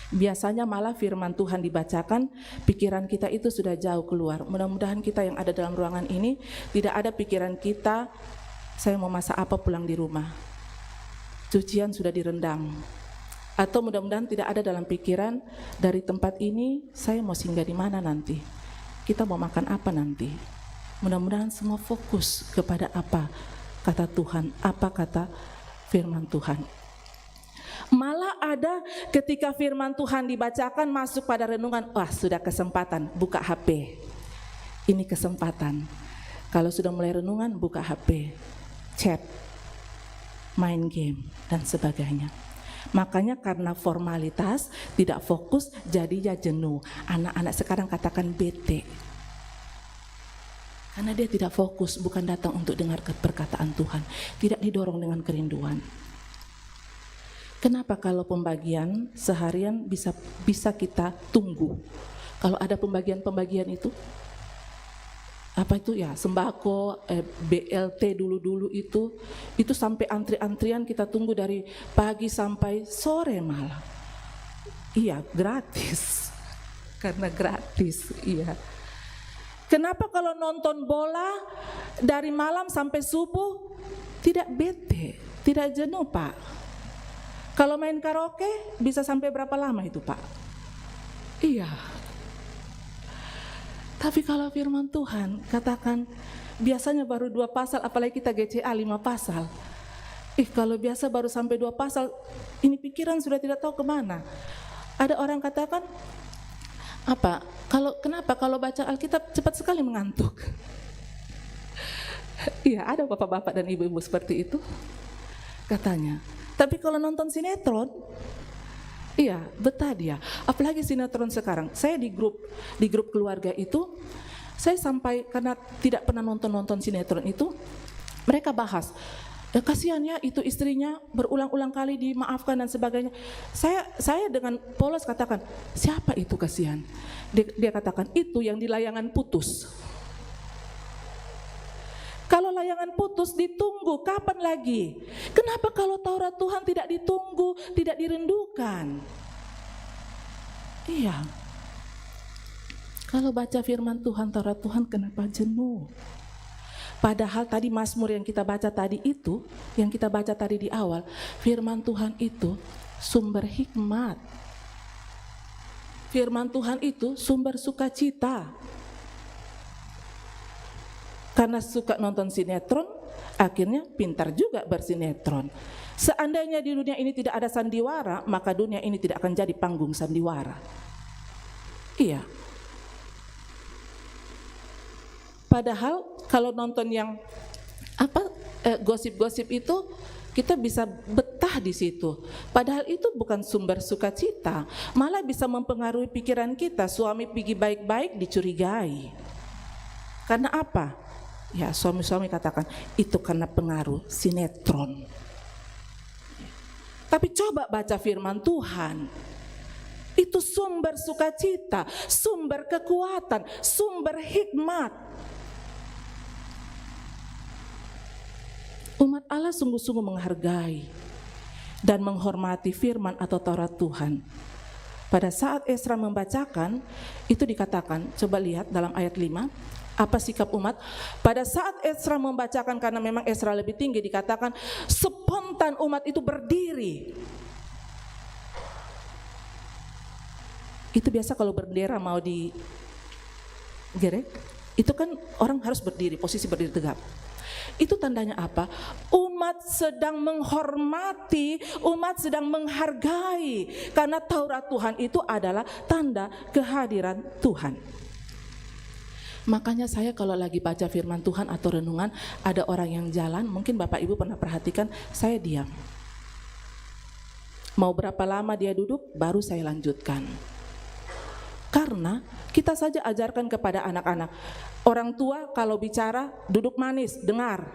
Biasanya malah firman Tuhan dibacakan, pikiran kita itu sudah jauh keluar. Mudah-mudahan kita yang ada dalam ruangan ini tidak ada pikiran kita, saya mau masak apa pulang di rumah, cucian sudah direndam. Atau mudah-mudahan tidak ada dalam pikiran, dari tempat ini saya mau singgah di mana nanti, kita mau makan apa nanti. Mudah-mudahan semua fokus kepada apa kata Tuhan, apa kata firman Tuhan. Malah ada ketika firman Tuhan dibacakan masuk pada renungan, wah sudah kesempatan buka HP. Ini kesempatan. Kalau sudah mulai renungan buka HP, chat, main game dan sebagainya. Makanya karena formalitas, tidak fokus, jadinya jenuh. Anak-anak sekarang katakan bete. Karena dia tidak fokus, bukan datang untuk dengar perkataan Tuhan. Tidak didorong dengan kerinduan. Kenapa kalau pembagian seharian bisa kita tunggu? Kalau ada pembagian-pembagian itu, apa itu ya, sembako, BLT dulu itu sampai antri-antrian kita tunggu dari pagi sampai sore malam. Iya, gratis. Karena gratis, iya. Kenapa kalau nonton bola dari malam sampai subuh tidak bete, tidak jenuh, Pak? Kalau main karaoke bisa sampai berapa lama itu, Pak? Iya. Tapi kalau firman Tuhan katakan biasanya baru 2 pasal, apalagi kita GCA 5 pasal. Kalau biasa baru sampai 2 pasal, ini pikiran sudah tidak tahu kemana. Ada orang katakan, kenapa kalau baca Alkitab cepat sekali mengantuk? Iya, ada bapak-bapak dan ibu-ibu seperti itu katanya. Tapi kalau nonton sinetron, iya, betah dia. Apalagi sinetron sekarang. Saya di grup keluarga itu, saya sampai karena tidak pernah nonton sinetron itu, mereka bahas, kasihan ya itu istrinya berulang-ulang kali dimaafkan dan sebagainya. Saya dengan polos katakan, siapa itu kasihan? Dia katakan, itu yang di layangan putus. Kalau layangan putus ditunggu, kapan lagi? Kenapa kalau Taurat Tuhan tidak ditunggu, tidak dirindukan? Iya. Kalau baca firman Tuhan, Taurat Tuhan, kenapa jenuh? Padahal tadi Mazmur yang kita baca tadi itu, yang kita baca tadi di awal, firman Tuhan itu sumber hikmat. Firman Tuhan itu sumber sukacita. Karena suka nonton sinetron, akhirnya pintar juga bersinetron. Seandainya di dunia ini tidak ada sandiwara, maka dunia ini tidak akan jadi panggung sandiwara. Iya. Padahal kalau nonton yang gosip-gosip itu, kita bisa betah di situ. Padahal itu bukan sumber sukacita, malah bisa mempengaruhi pikiran kita. Suami pergi baik-baik dicurigai. Karena apa? Ya, suami-suami katakan itu karena pengaruh sinetron. Tapi coba baca firman Tuhan. Itu sumber sukacita, sumber kekuatan, sumber hikmat. Umat Allah sungguh-sungguh menghargai dan menghormati firman atau Taurat Tuhan. Pada saat Esra membacakan, itu dikatakan, coba lihat dalam ayat 5, apa sikap umat? Pada saat Esra membacakan, karena memang Esra lebih tinggi, dikatakan spontan umat itu berdiri. Itu biasa kalau bendera mau digerek, itu kan orang harus berdiri, posisi berdiri tegap. Itu tandanya apa? Umat sedang menghormati, umat sedang menghargai, karena Taurat Tuhan itu adalah tanda kehadiran Tuhan. Makanya saya kalau lagi baca firman Tuhan atau renungan, ada orang yang jalan, mungkin Bapak Ibu pernah perhatikan, saya diam. Mau berapa lama dia duduk, baru saya lanjutkan. Karena kita saja ajarkan kepada anak-anak, orang tua kalau bicara duduk manis, dengar.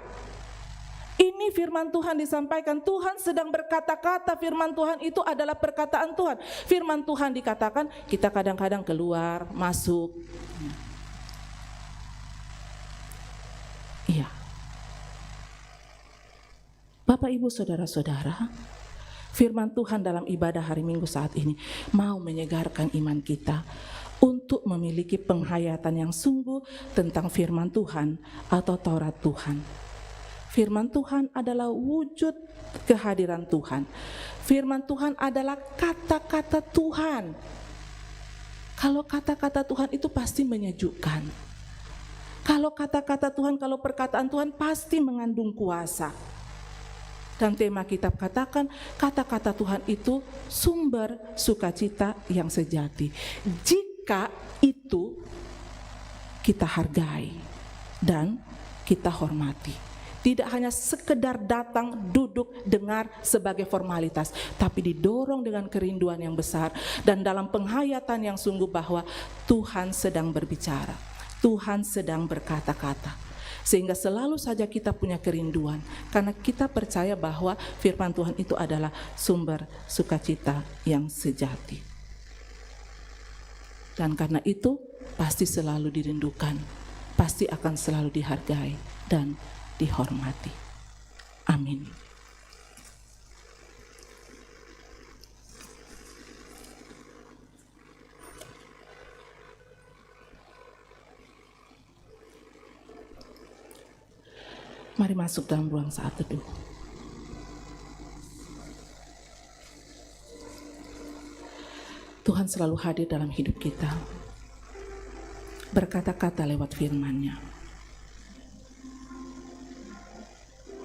Ini firman Tuhan disampaikan, Tuhan sedang berkata-kata, firman Tuhan itu adalah perkataan Tuhan. Firman Tuhan dikatakan, kita kadang-kadang keluar, masuk. Iya. Bapak, Ibu, saudara-saudara, firman Tuhan dalam ibadah hari Minggu saat ini mau menyegarkan iman kita untuk memiliki penghayatan yang sungguh tentang firman Tuhan atau Taurat Tuhan. Firman Tuhan adalah wujud kehadiran Tuhan. Firman Tuhan adalah kata-kata Tuhan. Kalau kata-kata Tuhan itu pasti menyejukkan. Kalau kata-kata Tuhan, kalau perkataan Tuhan pasti mengandung kuasa. Dan tema kitab katakan, kata-kata Tuhan itu sumber sukacita yang sejati. Jika itu kita hargai dan kita hormati. Tidak hanya sekedar datang, duduk, dengar sebagai formalitas, tapi didorong dengan kerinduan yang besar dan dalam penghayatan yang sungguh bahwa Tuhan sedang berbicara, Tuhan sedang berkata-kata. Sehingga selalu saja kita punya kerinduan, karena kita percaya bahwa firman Tuhan itu adalah sumber sukacita yang sejati. Dan karena itu pasti selalu dirindukan, pasti akan selalu dihargai dan dihormati. Amin. Mari masuk dalam ruang saat teduh. Tuhan selalu hadir dalam hidup kita, berkata-kata lewat firman-Nya.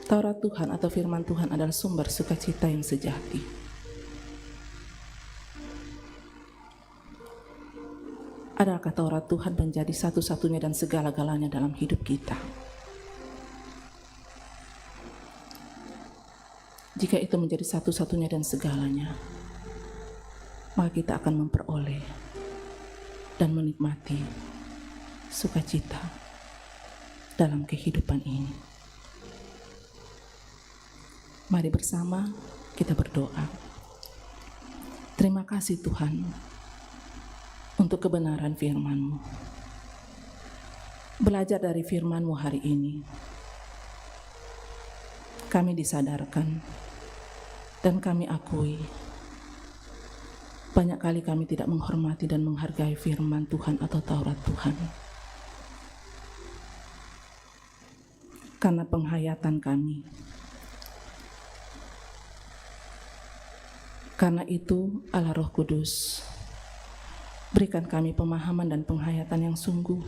Taurat Tuhan atau firman Tuhan adalah sumber sukacita yang sejati. Adakah Taurat Tuhan menjadi satu-satunya dan segala-galanya dalam hidup kita? Jika itu menjadi satu-satunya dan segalanya, maka kita akan memperoleh dan menikmati sukacita dalam kehidupan ini. Mari bersama kita berdoa. Terima kasih Tuhan untuk kebenaran firman-Mu. Belajar dari firman-Mu hari ini, kami disadarkan dan kami akui banyak kali kami tidak menghormati dan menghargai firman Tuhan atau Taurat Tuhan. Karena penghayatan kami. Karena itu, Allah Roh Kudus, berikan kami pemahaman dan penghayatan yang sungguh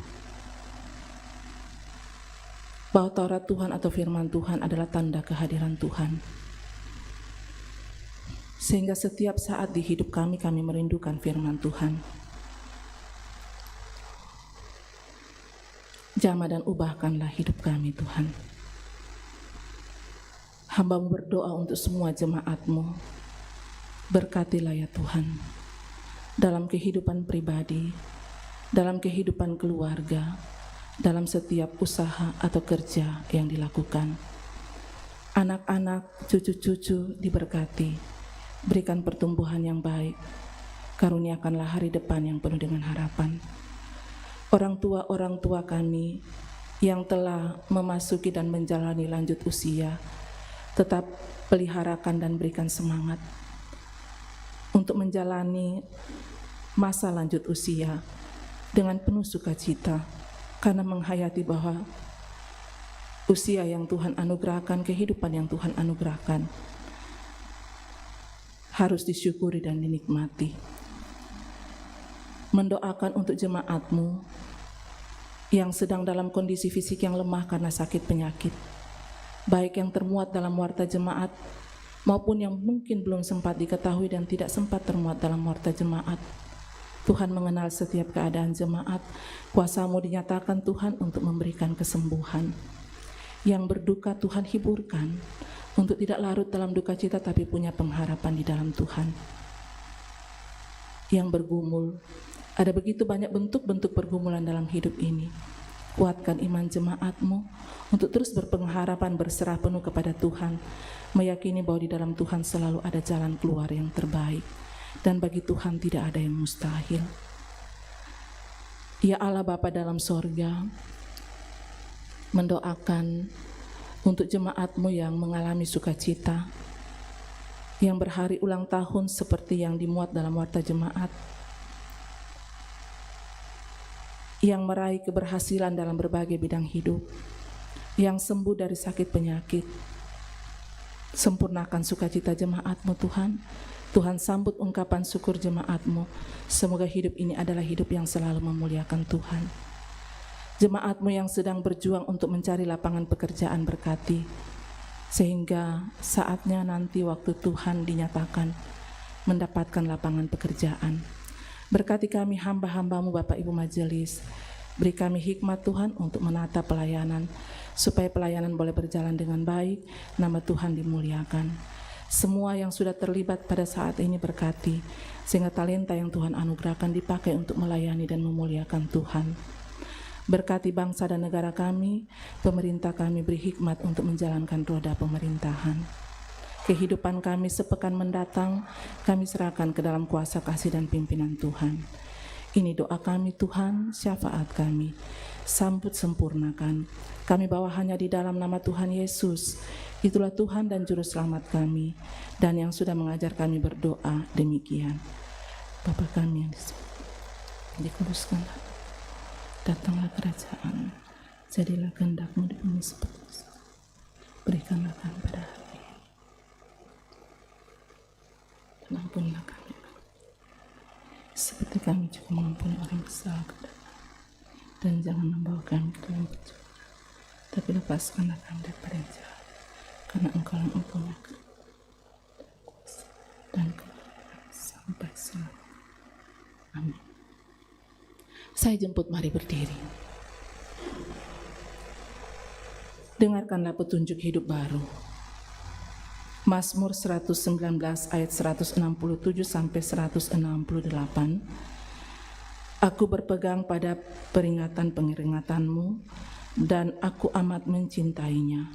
bahwa Taurat Tuhan atau firman Tuhan adalah tanda kehadiran Tuhan. Sehingga setiap saat di hidup kami merindukan firman Tuhan. Jamah dan ubahkanlah hidup kami Tuhan. Hamba-Mu berdoa untuk semua jemaat-Mu. Berkatilah ya Tuhan, dalam kehidupan pribadi, dalam kehidupan keluarga, dalam setiap usaha atau kerja yang dilakukan. Anak-anak, cucu-cucu diberkati, berikan pertumbuhan yang baik, karuniakanlah hari depan yang penuh dengan harapan. Orang tua kami yang telah memasuki dan menjalani lanjut usia, tetap peliharakan dan berikan semangat untuk menjalani masa lanjut usia dengan penuh sukacita, karena menghayati bahwa usia yang Tuhan anugerahkan, kehidupan yang Tuhan anugerahkan harus disyukuri dan dinikmati. Mendoakan untuk jemaat-Mu yang sedang dalam kondisi fisik yang lemah karena sakit penyakit, baik yang termuat dalam warta jemaat maupun yang mungkin belum sempat diketahui dan tidak sempat termuat dalam warta jemaat. Tuhan mengenal setiap keadaan jemaat. Kuasa-Mu dinyatakan Tuhan untuk memberikan kesembuhan. Yang berduka Tuhan hiburkan, untuk tidak larut dalam duka cita tapi punya pengharapan di dalam Tuhan. Yang bergumul, ada begitu banyak bentuk-bentuk pergumulan dalam hidup ini. Kuatkan iman jemaat-Mu untuk terus berpengharapan, berserah penuh kepada Tuhan, meyakini bahwa di dalam Tuhan selalu ada jalan keluar yang terbaik, dan bagi Tuhan tidak ada yang mustahil. Ya Allah Bapa dalam sorga, mendoakan untuk jemaat-Mu yang mengalami sukacita, yang berhari ulang tahun seperti yang dimuat dalam warta jemaat, yang meraih keberhasilan dalam berbagai bidang hidup, yang sembuh dari sakit penyakit. Sempurnakan sukacita jemaat-Mu Tuhan. Tuhan sambut ungkapan syukur jemaat-Mu. Semoga hidup ini adalah hidup yang selalu memuliakan Tuhan. Jemaat-Mu yang sedang berjuang untuk mencari lapangan pekerjaan berkati, sehingga saatnya nanti waktu Tuhan dinyatakan mendapatkan lapangan pekerjaan. Berkati kami hamba-hamba-Mu Bapak Ibu Majelis Beri kami hikmat Tuhan untuk menata pelayanan, supaya pelayanan boleh berjalan dengan baik, nama Tuhan dimuliakan. Semua yang sudah terlibat pada saat ini berkati, sehingga talenta yang Tuhan anugerahkan dipakai untuk melayani dan memuliakan Tuhan. Berkati bangsa dan negara kami, pemerintah kami beri hikmat untuk menjalankan roda pemerintahan. Kehidupan kami sepekan mendatang, kami serahkan ke dalam kuasa kasih dan pimpinan Tuhan. Ini doa kami Tuhan, syafaat kami, sambut sempurnakan. Kami bawa hanya di dalam nama Tuhan Yesus, itulah Tuhan dan Juru Selamat kami, dan yang sudah mengajar kami berdoa demikian. Bapa kami yang dikuduskanlah, datanglah kerajaan, jadilah kehendak-Mu di bumi seperti di surga. Berikanlah kami pada hari ini, dan ampunilah kami, seperti kami juga mengampuni orang bersalah kepada kami. Dan jangan membawa kami ke dalam pencobaan, tapi lepaskanlah kami daripada yang jahat, karena Engkau yang mempunyai kuasa dan kemuliaan sampai selamanya. Amin. Saya jemput mari berdiri. Dengarkanlah petunjuk hidup baru. Mazmur 119 ayat 167 sampai 168. Aku berpegang pada peringatan-peringatanmu dan aku amat mencintainya.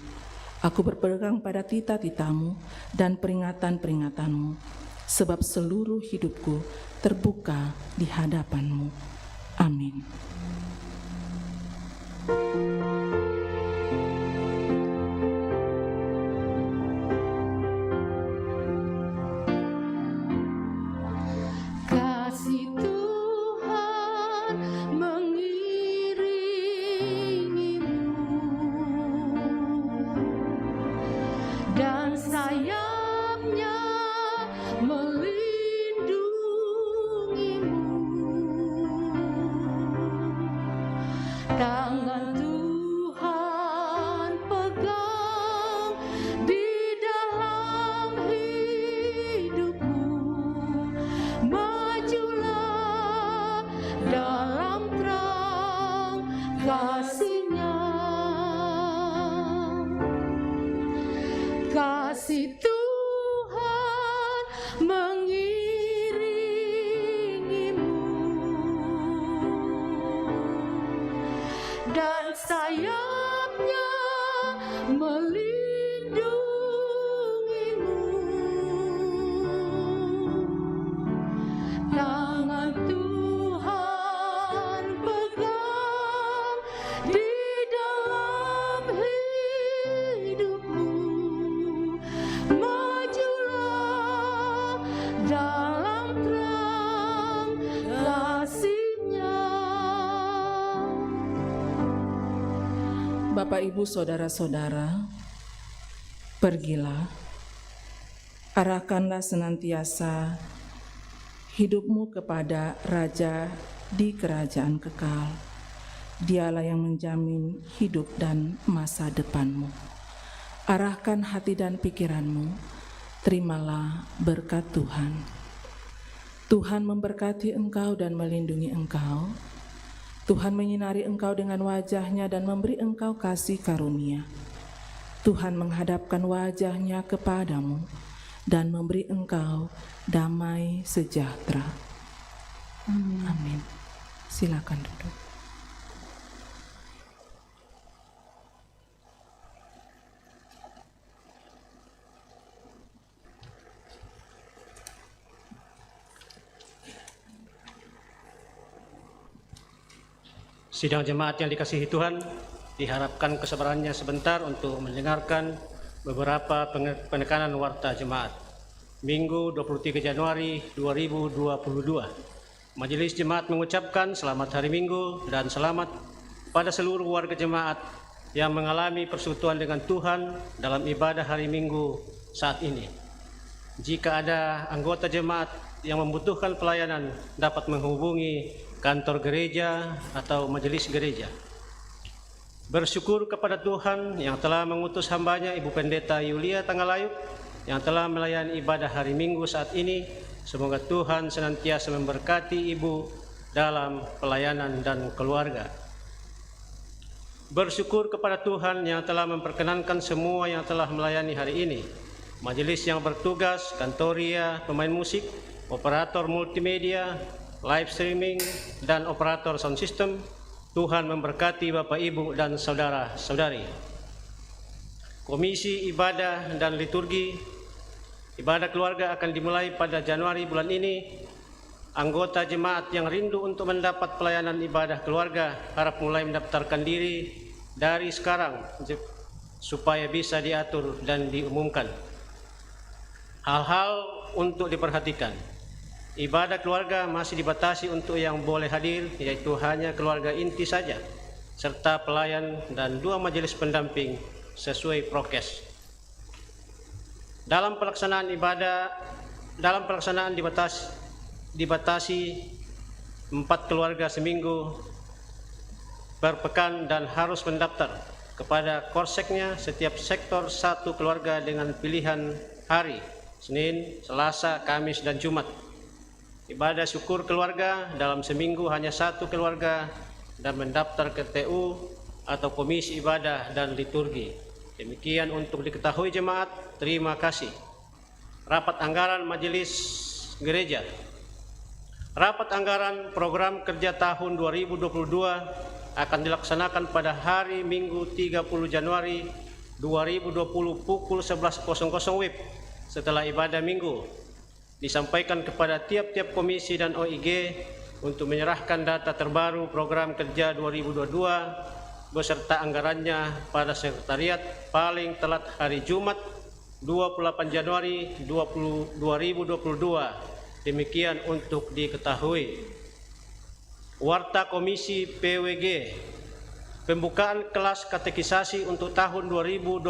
Aku berpegang pada tita-titamu dan peringatan-peringatanmu, sebab seluruh hidupku terbuka di hadapanmu. Amin. Kasih Tuhan mengiringimu dan sayapnya melindungimu. Tangan Tuhan pegang di dalam hidupmu. Majulah dalam terang kasih-Nya. Kasih Tuhan mengiringimu dan sayapnya melindungimu. Tangan Tuhan pegang di dalam hidupmu. Majulah dalam terang kasih-Nya. Bapak, Ibu, Saudara-saudara, pergilah, arahkanlah senantiasa hidupmu kepada Raja di kerajaan kekal. Dialah yang menjamin hidup dan masa depanmu. Arahkan hati dan pikiranmu, terimalah berkat Tuhan. Tuhan memberkati engkau dan melindungi engkau. Tuhan menyinari engkau dengan wajah-Nya dan memberi engkau kasih karunia. Tuhan menghadapkan wajah-Nya kepadamu dan memberi engkau damai sejahtera. Amin. Silakan duduk. Sidang jemaat yang dikasihi Tuhan, diharapkan kesabarannya sebentar untuk mendengarkan beberapa penekanan warta jemaat. Minggu 23 Januari 2022. Majelis Jemaat mengucapkan selamat hari Minggu dan selamat pada seluruh warga jemaat yang mengalami persekutuan dengan Tuhan dalam ibadah hari Minggu saat ini. Jika ada anggota jemaat yang membutuhkan pelayanan, dapat menghubungi kantor gereja atau majelis gereja. Bersyukur kepada Tuhan yang telah mengutus hambanya Ibu Pendeta Yulia Tanggalayuk yang telah melayani ibadah hari Minggu saat ini. Semoga Tuhan senantiasa memberkati Ibu dalam pelayanan dan keluarga. Bersyukur kepada Tuhan yang telah memperkenankan semua yang telah melayani hari ini. Majelis yang bertugas, kantoria, pemain musik, operator multimedia, live streaming, dan operator sound system. Tuhan memberkati Bapak, Ibu, dan saudara-saudari. Komisi Ibadah dan Liturgi, ibadah keluarga akan dimulai pada Januari bulan ini. Anggota jemaat yang rindu untuk mendapat pelayanan ibadah keluarga harap mulai mendaftarkan diri dari sekarang supaya bisa diatur dan diumumkan. Hal-hal untuk diperhatikan. Ibadah keluarga masih dibatasi untuk yang boleh hadir, yaitu hanya keluarga inti saja, serta pelayan dan 2 majelis pendamping sesuai prokes. Dalam pelaksanaan dibatasi 4 keluarga seminggu per pekan dan harus mendaftar kepada korseknya setiap sektor 1 keluarga dengan pilihan hari Senin, Selasa, Kamis, dan Jumat. Ibadah syukur keluarga dalam seminggu hanya 1 keluarga dan mendaftar ke TU atau Komisi Ibadah dan Liturgi. Demikian untuk diketahui jemaat. Terima kasih. Rapat anggaran Majelis Gereja. Rapat anggaran program kerja tahun 2022 akan dilaksanakan pada hari Minggu 30 Januari 2020 pukul 11.00 WIB setelah ibadah minggu. Disampaikan kepada tiap-tiap komisi dan OIG untuk menyerahkan data terbaru program kerja 2022 beserta anggarannya pada sekretariat paling telat hari Jumat 28 Januari 2022. Demikian untuk diketahui. Warta Komisi PWG. Pembukaan kelas katekisasi untuk tahun 2022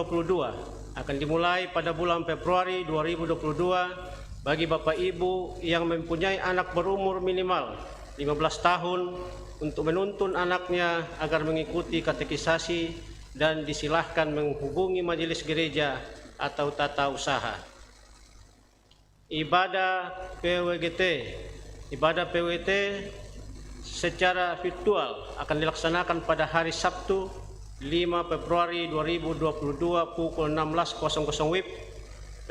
akan dimulai pada bulan Februari 2022 bagi Bapak Ibu yang mempunyai anak berumur minimal 15 tahun untuk menuntun anaknya agar mengikuti katekisasi dan disilahkan menghubungi majelis gereja atau tata usaha. Ibadah PWGT. Ibadah PWT secara virtual akan dilaksanakan pada hari Sabtu 5 Februari 2022 pukul 16.00 WIB.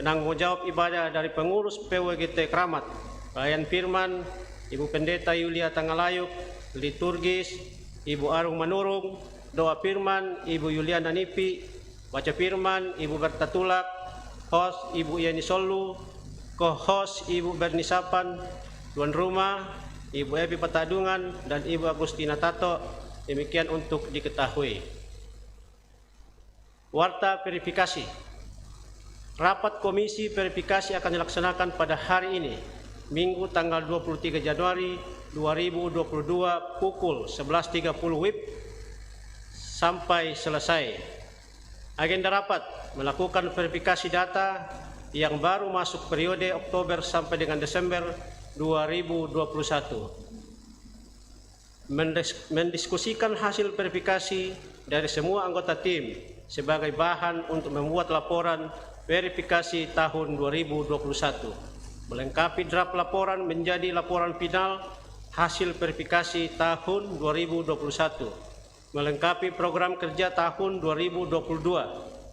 Penanggung jawab ibadah dari pengurus PWGT Kramat, pelayan firman Ibu Pendeta Yulia Tangalayuk, liturgis Ibu Arung Manurung, doa firman Ibu Yuliana Nipi, baca firman Ibu Berta Tulak, host Ibu Yeni Solu, co-host Ibu Berni Sapan, tuan rumah Ibu Evi Patadungan, dan Ibu Agustina Tato. Demikian untuk diketahui. Warta verifikasi. Rapat komisi verifikasi akan dilaksanakan pada hari ini, Minggu tanggal 23 Januari 2022 pukul 11.30 WIB sampai selesai. Agenda rapat melakukan verifikasi data yang baru masuk periode Oktober sampai dengan Desember 2021. Mendiskusikan hasil verifikasi dari semua anggota tim sebagai bahan untuk membuat laporan verifikasi tahun 2021. Melengkapi draft laporan menjadi laporan final hasil verifikasi tahun 2021. Melengkapi program kerja tahun 2022.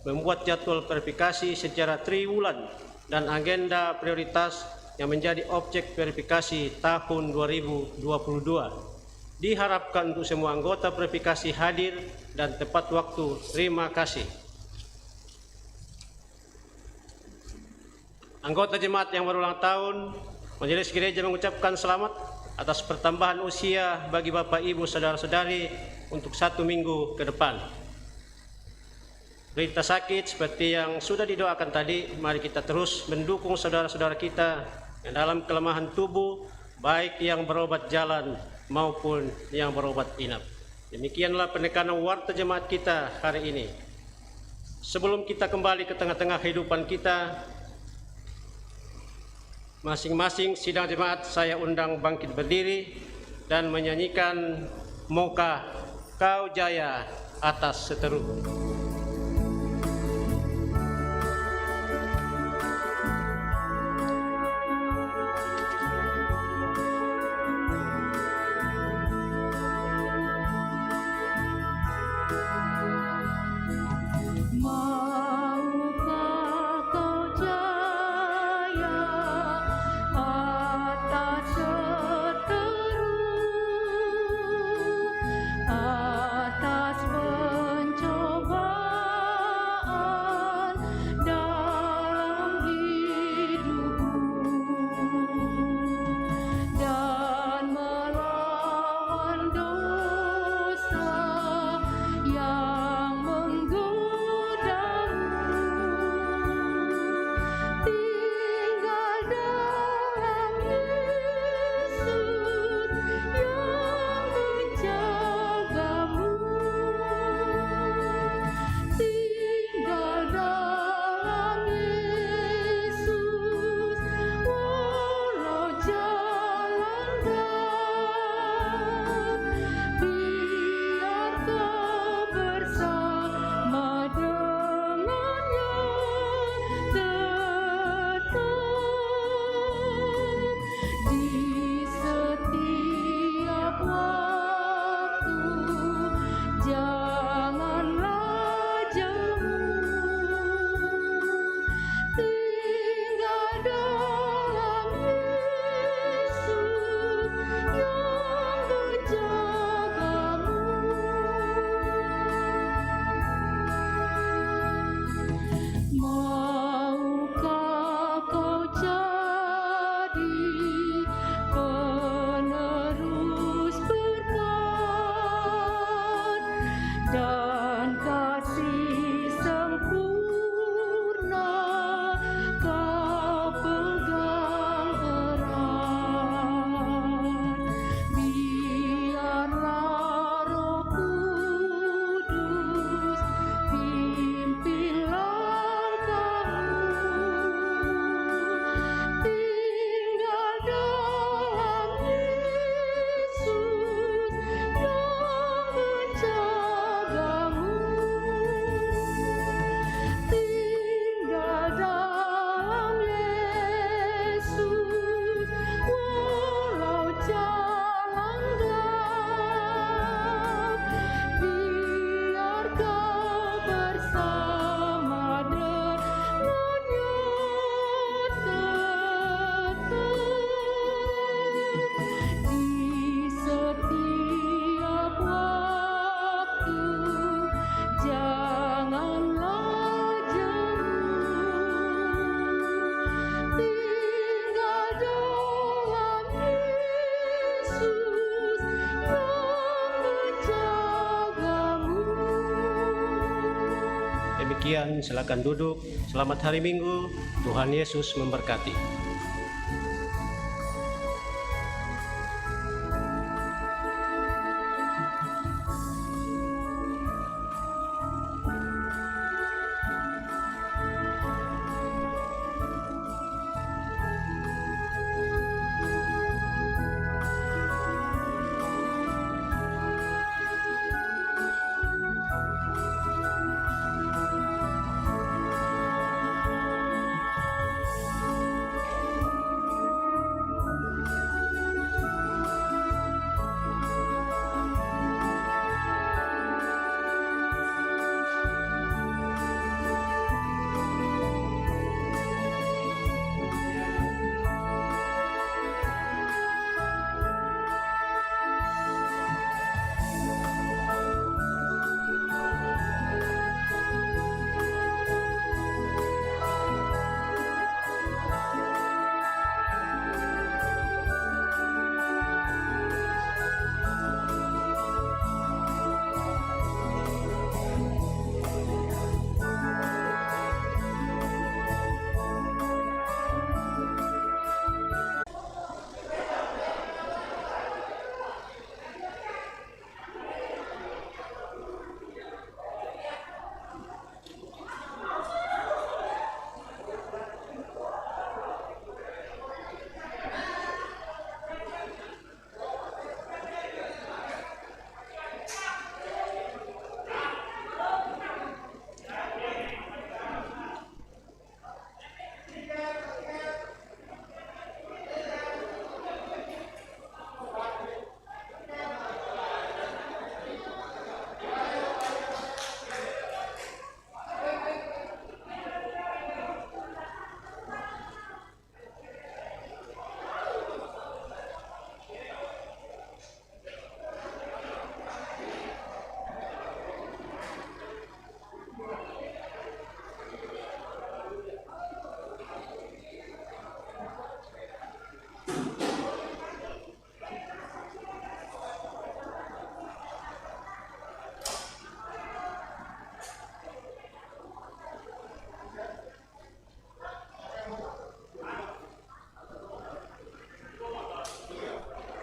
Membuat jadwal verifikasi secara triwulan dan agenda prioritas yang menjadi objek verifikasi tahun 2022. Diharapkan untuk semua anggota verifikasi hadir dan tepat waktu. Terima kasih. Anggota jemaat yang berulang tahun, Majelis Gereja mengucapkan selamat atas pertambahan usia bagi Bapak, Ibu, saudara-saudari untuk 1 minggu ke depan. Berita sakit seperti yang sudah didoakan tadi, mari kita terus mendukung saudara-saudara kita yang dalam kelemahan tubuh, baik yang berobat jalan maupun yang berobat inap. Demikianlah penekanan warta jemaat kita hari ini. Sebelum kita kembali ke tengah-tengah kehidupan kita, masing-masing sidang jemaat saya undang bangkit berdiri dan menyanyikan Moga Kau Jaya atas seteru. demikian, silakan duduk. Selamat hari Minggu, Tuhan Yesus memberkati.